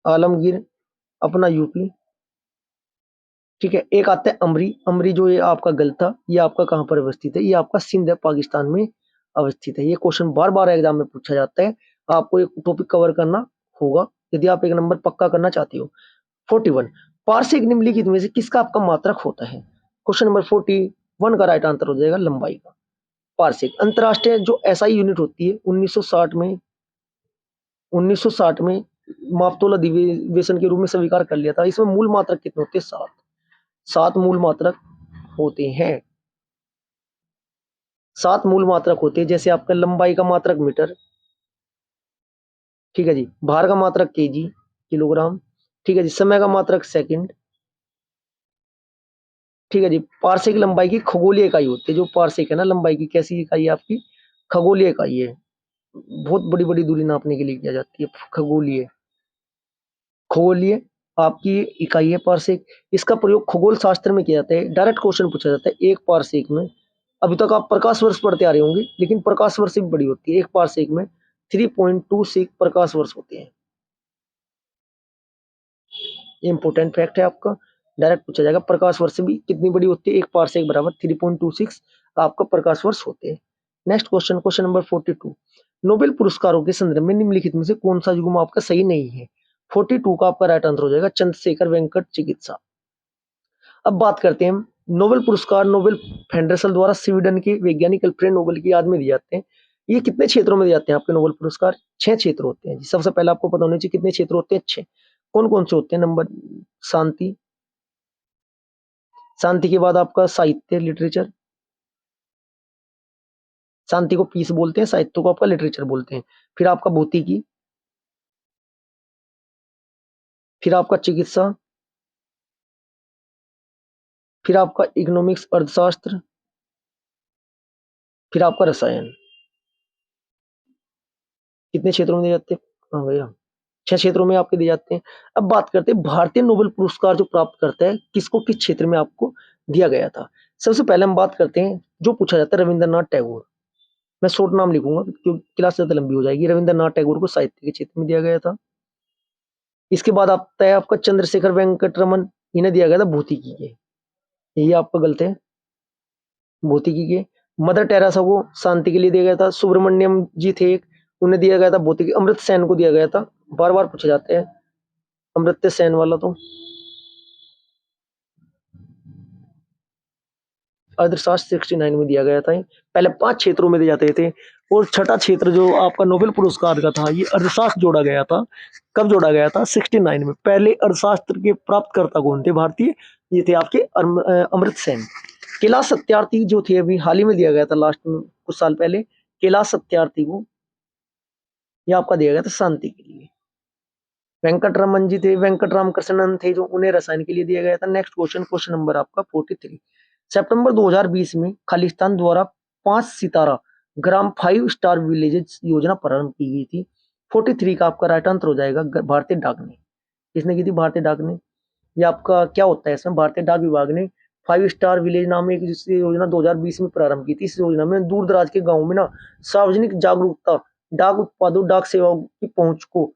आलमगीर अपना यूपी। ठीक है, एक आता है अमरी, अमरी जो ये आपका गलत था, ये आपका कहां पर अवस्थित है, ये आपका सिंध है, पाकिस्तान में अवस्थित है। ये क्वेश्चन बार बार एग्जाम में पूछा जाता है, आपको एक टॉपिक कवर करना होगा यदि आप एक नंबर पक्का करना चाहते हो। 41। पार्श्विक निम्नलिखित में से किसका आपका मात्रक होता है। क्वेश्चन नंबर 40 वन का राइट आंसर हो जाएगा लंबाई का। पारसेक अंतरराष्ट्रीय जो एसआई यूनिट होती है 1960 में मापतोल अधिवेशन के रूप में स्वीकार कर लिया था। इसमें मूल मात्रक कितने होते हैं? 7। 7 मूल मात्रक होते हैं। 7 मूल मात्रक होते हैं। जैसे आपका लंबाई का मात्रक मीटर, ठीक है जी। भार का मात्रक केजी, किलोग्राम, ठीक है जी। समय का मात्रक सेकंड, ठीक है जी। पारसेक लंबाई की खगोलीय इकाई होती है। जो पारसेक है ना लंबाई की, कैसी इकाई है आपकी? खगोलीय इकाई है। बहुत बड़ी बड़ी दूरी नापने के लिए किया जाती है। खगोलीय, खगोलीय आपकी इकाई है पारसेक। इसका प्रयोग खगोल शास्त्र में किया जाता है। डायरेक्ट क्वेश्चन पूछा जाता है एक पारसेक में। अभी तक आप प्रकाश वर्ष पढ़ते आ रहे होंगे, लेकिन प्रकाश वर्ष से भी बड़ी होती है। एक पारसेक में 3.26 प्रकाश वर्ष होते हैं। इंपॉर्टेंट फैक्ट है आपका, डायरेक्ट पूछा जाएगा। प्रकाश वर्ष से भी कितनी बड़ी होती है? एक पारसेक बराबर 3.26 आपका प्रकाश वर्ष होते हैं। Next question, question number 42। Nobel पुरस्कारों के संदर्भ में निम्नलिखित में से कौन सा युग्म आपका सही नहीं है? 42 का आपका राइट आंसर हो जाएगा चंद्रशेखर वेंकट चिकित्सा। अब बात करते हैं नोबेल पुरस्कार नोबेल फेडरेशन द्वारा स्वीडन के वैज्ञानिक अल्फ्रेड नोबेल की याद में दिए जाते हैं। ये कितने क्षेत्रों में दिए जाते हैं आपके नोबेल पुरस्कार? 6 क्षेत्र होते हैं। सबसे पहले आपको पता होना चाहिए कितने क्षेत्र होते हैं? 6। कौन कौन से होते हैं? नंबर शांति, शांति के बाद आपका साहित्य लिटरेचर, शांति को पीस बोलते हैं, साहित्य को आपका लिटरेचर बोलते हैं। फिर आपका भौतिकी, फिर आपका चिकित्सा, फिर आपका इकोनॉमिक्स अर्थशास्त्र, फिर आपका रसायन। कितने क्षेत्रों में दिए जाते हैं? हाँ भैया, 6 क्षेत्रों में आपके दिए जाते हैं। अब बात करते हैं भारतीय नोबेल पुरस्कार जो प्राप्त करता है किसको, किस क्षेत्र में आपको दिया गया था। सबसे पहले हम बात करते हैं जो पूछा जाता है रविंद्रनाथ टैगोर। मैं शॉर्ट नाम लिखूंगा क्योंकि क्लास ज्यादा लंबी हो जाएगी। रविंद्रनाथ टैगोर को साहित्य के क्षेत्र में दिया गया था। इसके बाद आता है आपका चंद्रशेखर वेंकट रमन, इन्हें दिया गया था भौतिकी के। यही आपका गलत है, भौतिकी के। मदर टेरेसा को शांति के लिए दिया गया था। सुब्रमण्यम जी थे एक, उन्हें दिया गया था भौतिकी। अमृत सेन को दिया गया था। बार बार पूछे जाते हैं अमृत्य सेन वाला तो। अर्थशास्त्र 69 में दिया गया था। पहले 5 क्षेत्रों में दिए जाते थे और छठा क्षेत्र जो आपका नोबेल पुरस्कार का था ये अर्थशास्त्र जोड़ा गया था। कब जोड़ा गया था? 69 में। पहले अर्थशास्त्र के प्राप्तकर्ता कौन थे भारतीय? ये थे आपके अमृत सेन। कैलाश सत्यार्थी जो थे अभी हाल ही में दिया गया था, लास्ट में कुछ साल पहले कैलाश सत्यार्थी को ये आपका दिया गया था शांति के लिए। वेंकट रमन जी थे, वेंकट राम कृष्णन थे जो, उन्हें रसायन के लिए दिया गया था। नेक्स्ट क्वेश्चन, क्वेश्चन नंबर आपका 43। सितंबर 2020 में खालिस्तान द्वारा 5 सितारा ग्राम 5 स्टार विलेजेस योजना प्रारंभ की गई थी। 43 का आपका राइट आंसर हो जाएगा भारतीय डाक ने। किसने की थी? भारतीय डाक ने। ये आपका क्या होता है इसमें? भारतीय डाक विभाग ने 5 स्टार विलेज नाम एक योजना 2020 में प्रारंभ की थी। इस योजना में दूर दराज के गाँव में ना सार्वजनिक जागरूकता, डाक उत्पादों, डाक सेवाओं की पहुंच को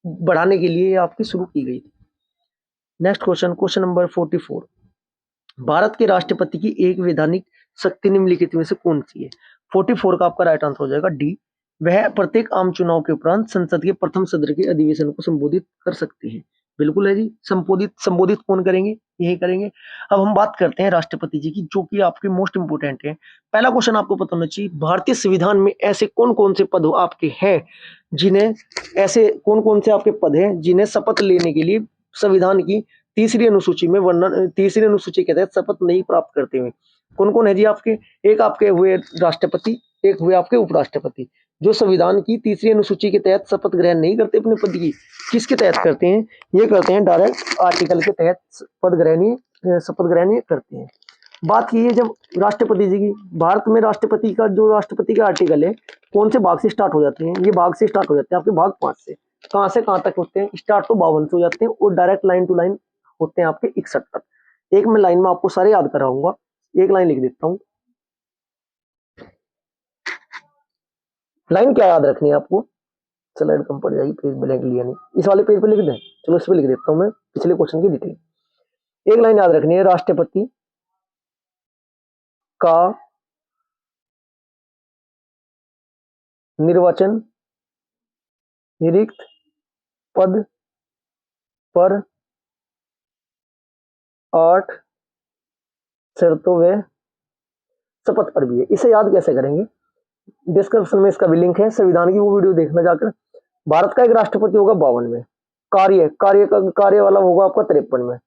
बढ़ाने के लिए आपकी शुरू की गई थी। Next question, question number 44। Bharat के राष्ट्रपति की एक वैधानिक शक्ति निम्नलिखित में से कौन सी है? 44 का आपका राइट आंसर हो जाएगा डी। वह प्रत्येक आम चुनाव के उपरांत संसद के प्रथम सत्र के अधिवेशन को संबोधित कर सकते हैं। बिल्कुल है जी, संबोधित संबोधित कौन करेंगे? यही करेंगे। अब हम बात करते हैं राष्ट्रपति जी की, जो कि आपके मोस्ट इंपोर्टेंट है। पहला क्वेश्चन आपको पता होना चाहिए, भारतीय संविधान में ऐसे कौन कौन से पद आपके हैं जिन्हें, ऐसे कौन कौन से आपके पद हैं जिन्हें शपथ लेने के लिए संविधान की तीसरी अनुसूची में वर्णन, तीसरी अनुसूची के तहत शपथ नहीं प्राप्त करते हुए कौन कौन है जी आपके? एक आपके हुए राष्ट्रपति, एक हुए आपके उपराष्ट्रपति, जो संविधान की तीसरी अनुसूची के तहत शपथ ग्रहण नहीं करते अपने पद की। किसके तहत करते हैं? ये करते हैं डायरेक्ट आर्टिकल के तहत पद ग्रहण, शपथ ग्रहण करते हैं। बात की है जब राष्ट्रपति जी की, भारत में राष्ट्रपति का जो राष्ट्रपति का आर्टिकल है कौन से भाग से स्टार्ट हो जाते हैं? ये भाग से स्टार्ट हो जाते हैं आपके भाग 5 से। कहां से कहां तक होते हैं? स्टार्ट तो 52 से हो जाते हैं और डायरेक्ट लाइन टू लाइन होते हैं आपके 61 तक। एक मैं लाइन में आपको सारे याद कराऊंगा, एक लाइन लिख देता हूं। लाइन क्या याद रखनी है आपको? स्लाइड कम पड़ जाएगी, पेज ब्लैंक लिया नहीं, इस वाले पेज पे लिख दें। चलो इस पे लिख देता हूं मैं पिछले क्वेश्चन की डिटेल। एक लाइन याद रखनी है, राष्ट्रपति का निर्वाचन नियुक्त पद पर 8 शर्तों व शपथ पर भी है। इसे याद कैसे करेंगे, डिस्क्रिप्शन में इसका भी लिंक है, संविधान की वो वीडियो देखना जाकर। भारत का एक राष्ट्रपति होगा 52 में, कार्य वाला होगा आपका 53 में,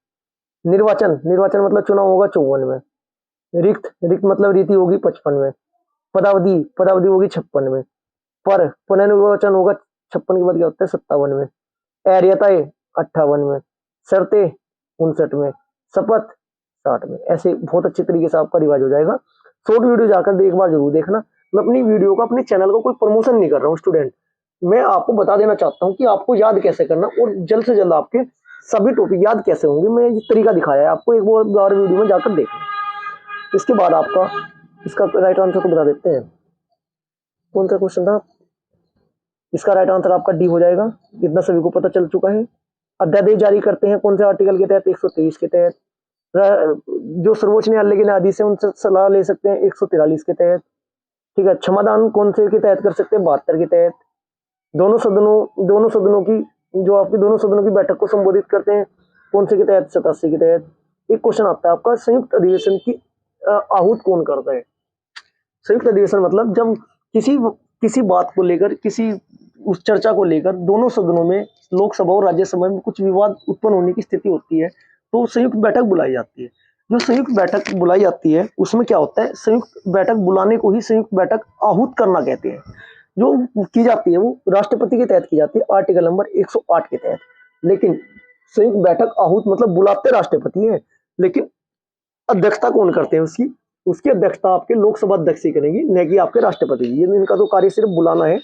निर्वाचन निर्वाचन मतलब चुनाव होगा 54 में, रिक्त मतलब रीति होगी 55 में, पदावधि होगी 56 में, पर पुनर्निर्वाचन होगा 56 के बाद क्या होता है 57 में, अहर्यताएं 58 में, शर्तें 59 में, शपथ 60 में। ऐसे बहुत अच्छे तरीके से आपका रिवाइज हो जाएगा। शॉर्ट वीडियो जाकर एक बार जरूर देखना। मैं अपनी वीडियो का, अपने चैनल का कोई प्रमोशन नहीं कर रहा हूँ स्टूडेंट, मैं आपको बता देना चाहता हूँ कि आपको याद कैसे करना और जल्द से जल्द आपके सभी टॉपिक याद कैसे होंगे। मैं ये तरीका दिखाया है आपको, एक बार वीडियो में जाकर देखना। इसके बाद आपका इसका राइट आंसर तो बता देते हैं, कौन सा क्वेश्चन था इसका राइट आंसर आपका डी हो जाएगा, इतना सभी को पता चल चुका है। अध्यादेश जारी करते हैं कौन से आर्टिकल के तहत, 123 के तहत। जो सर्वोच्च न्यायालय के न्यायाधीश है उनसे सलाह ले सकते हैं 143 के तहत। ठीक है, क्षमादान कौन से के तहत कर सकते हैं, 72 के तहत। दोनों सदनों की जो आपकी दोनों सदनों की बैठक को संबोधित करते हैं कौन से के तहत, 87 के तहत। एक क्वेश्चन आता है आपका, संयुक्त अधिवेशन की आहूत कौन करता है। संयुक्त अधिवेशन मतलब जब किसी बात को लेकर, किसी उस चर्चा को लेकर दोनों सदनों में, लोकसभा और राज्यसभा में कुछ विवाद उत्पन्न होने की स्थिति होती है तो संयुक्त बैठक बुलाई जाती है। जो संयुक्त बैठक बुलाई जाती है उसमें क्या होता है, संयुक्त बैठक बुलाने को ही संयुक्त बैठक आहूत करना कहते हैं। जो की जाती है वो राष्ट्रपति के तहत की जाती है, आर्टिकल नंबर 108 के तहत। लेकिन संयुक्त बैठक आहूत मतलब बुलाते राष्ट्रपति है, लेकिन अध्यक्षता कौन करते हैं उसकी अध्यक्षता आपके लोकसभा अध्यक्ष ही करेंगी, न कि आपके राष्ट्रपति जी। ये इनका तो कार्य सिर्फ बुलाना है,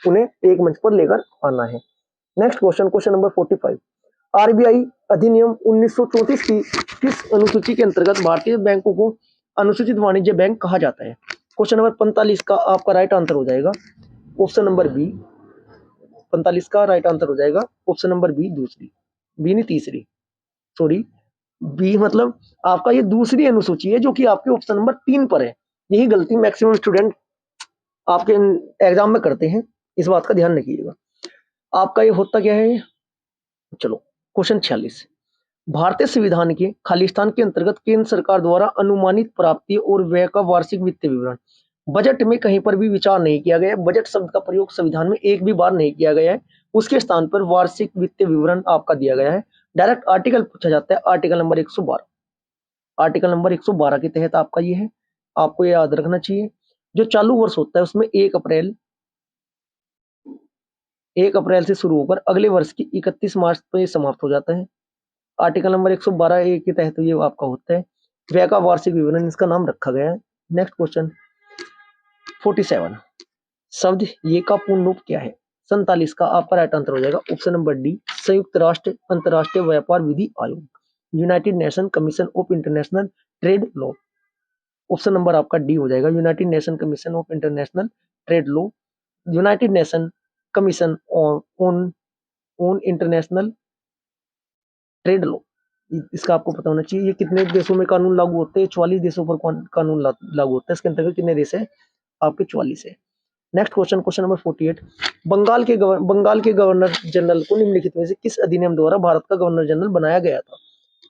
उन्हें एक मंच पर लेकर आना है। नेक्स्ट क्वेश्चन नंबर 45, आरबीआई अधिनियम 1934 की किस अनुसूची के अंतर्गत भारतीय बैंकों को अनुसूचित वाणिज्य बैंक कहा जाता है। क्वेश्चन नंबर 45 का आपका राइट आंसर हो जाएगा ऑप्शन नंबर बी। 45 का राइट आंसर हो जाएगा ऑप्शन नंबर बी, दूसरी, बी नहीं तीसरी, सॉरी, बी मतलब आपका ये दूसरी अनुसूची है जो कि आपके ऑप्शन नंबर 3 पर है। यही गलती मैक्सिमम स्टूडेंट आपके एग्जाम में करते हैं, इस बात का ध्यान रखिएगा। आपका ये होता क्या है, चलो क्वेश्चन 46, भारतीय संविधान के खालिस्तान के अंतर्गत केंद्र सरकार द्वारा अनुमानित प्राप्ति और व्यय का वार्षिक वित्तीय विवरण बजट में कहीं पर भी विचार नहीं किया गया है। बजट शब्द का प्रयोग संविधान में एक भी बार नहीं किया गया है, उसके स्थान पर वार्षिक वित्तीय विवरण आपका दिया गया है। डायरेक्ट आर्टिकल पूछा जाता है, आर्टिकल नंबर 112, आर्टिकल नंबर 112 के तहत आपका ये है, आपको ये याद रखना चाहिए। जो चालू वर्ष होता है उसमें 1 अप्रैल से शुरू होकर अगले वर्ष की 31 मार्च पर ये समाप्त हो जाता है। आर्टिकल नंबर 112 ए के तहत ये आपका होता है, व्यय का वार्षिक विवरण इसका नाम रखा गया है। नेक्स्ट क्वेश्चन 47, शब्द ये का पूर्ण रूप क्या है। 47 का आपका राइट आंसर हो जाएगा ऑप्शन नंबर डी, संयुक्त राष्ट्र अंतर्राष्ट्रीय व्यापार विधि आयोग, United nation commission of international trade law. Option number आपका डी हो जाएगा, United nation commission of international trade law, United nation commission on international trade law. इसका आपको पता होना चाहिए। ये कितने देशों में कानून लागू होते हैं, 44 देशों पर कानून लागू होता है। इसके अंतर्गत कितने देश है, आपके 44 है। नेक्स्ट क्वेश्चन नंबर 48, बंगाल के गवर्नर जनरल को निम्नलिखित में से किस अधिनियम द्वारा भारत का गवर्नर जनरल बनाया गया था।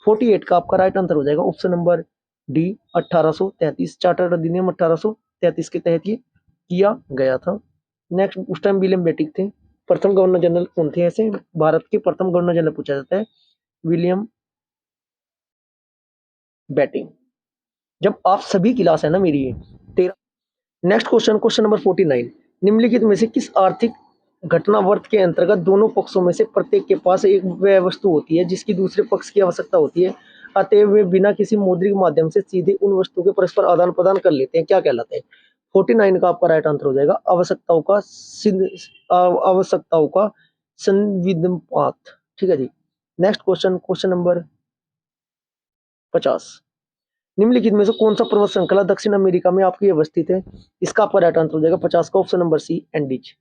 48 का आपका राइट आंसर हो जाएगा ऑप्शन नंबर डी, 1833, चार्टर अधिनियम 1833 के तहत ये किया गया था। नेक्स्ट, उस टाइम विलियम बेटिक थे। प्रथम गवर्नर जनरल कौन थे, ऐसे भारत के प्रथम गवर्नर जनरल पूछा जाता है, विलियम बेटिंग। जब आप सभी क्लास है ना मेरी ये 13। नेक्स्ट क्वेश्चन नंबर 49, निम्नलिखित में से किस आर्थिक घटनावर्त के अंतर्गत दोनों पक्षों में से प्रत्येक के पास एक वह वस्तु होती है जिसकी दूसरे पक्ष की आवश्यकता होती है, अतएव वे बिना किसी मौद्रिक माध्यम से सीधे उन वस्तुओं के परस्पर आदान प्रदान कर लेते हैं, क्या कहलाते हैं। 49 का आपका राइट आंसर हो जाएगा आवश्यकताओं का संविदपात। ठीक है जी। नेक्स्ट क्वेश्चन नंबर 50, निम्नलिखित में से कौन सा पर्वत श्रृंखला दक्षिण अमेरिका में आपकी अवस्थित है। इसका आपका राइट आंसर हो जाएगा 50 का ऑप्शन नंबर सी, एंडीज।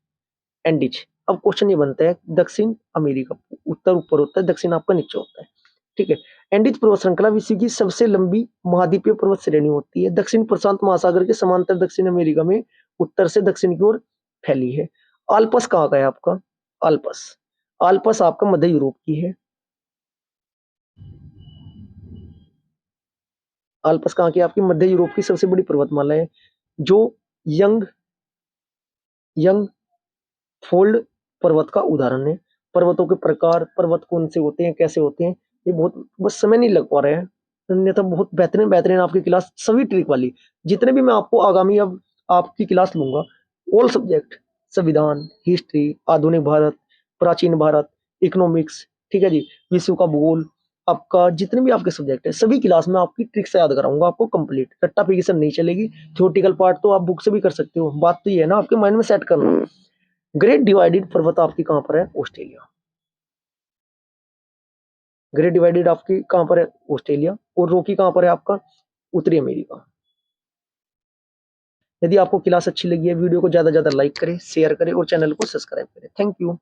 अब क्वेश्चन ये बनता है, दक्षिण अमेरिका उत्तर ऊपर होता है, दक्षिण आपका नीचे होता है। ठीक है, एंडीज पर्वत श्रृंखला विश्व की सबसे लंबी महाद्वीपीय पर्वत श्रेणी होती है। दक्षिण प्रशांत महासागर के समांतर दक्षिण अमेरिका में उत्तर से दक्षिण की ओर फैली है। आल्पस कहाँ का है आपका, आल्पस आपका मध्य यूरोप की है। आल्प्स कहाँ की? आपकी मध्य यूरोप की सबसे बड़ी पर्वतमाला है, जो यंग यंग फोल्ड पर्वत का उदाहरण है। पर्वतों के प्रकार, पर्वत कौन से होते हैं, कैसे होते हैं, ये बहुत बस समय नहीं लग पा रहा है, अन्यथा बहुत बेहतरीन बेहतरीन आपकी क्लास सभी ट्रिक वाली, जितने भी मैं आपको आगामी अब आपकी क्लास लूंगा, ऑल सब्जेक्ट, संविधान, हिस्ट्री, आधुनिक भारत, प्राचीन भारत, इकोनॉमिक्स, ठीक है जी, विश्व का भूगोल, आपका जितने भी आपके सब्जेक्ट है सभी क्लास में आपकी ट्रिक से याद कराऊंगा आपको कंप्लीट, रट्टाफिकेशन नहीं चलेगी। थ्योरेटिकल पार्ट तो आप बुक से भी कर सकते हो, बात तो ये है ना आपके माइंड में सेट करना। ग्रेट डिवाइडेड पर्वत आपकी कहाँ पर है? ऑस्ट्रेलिया। ग्रेट डिवाइडेड आपकी कहाँ पर है? ऑस्ट्रेलिया। और रॉकी कहाँ पर है आपका? उत्तरी अमेरिका। यदि आपको क्लास अच्छी लगी है, वीडियो को ज्यादा से ज्यादा लाइक करें, शेयर करें और चैनल को सब्सक्राइब करें। Thank you.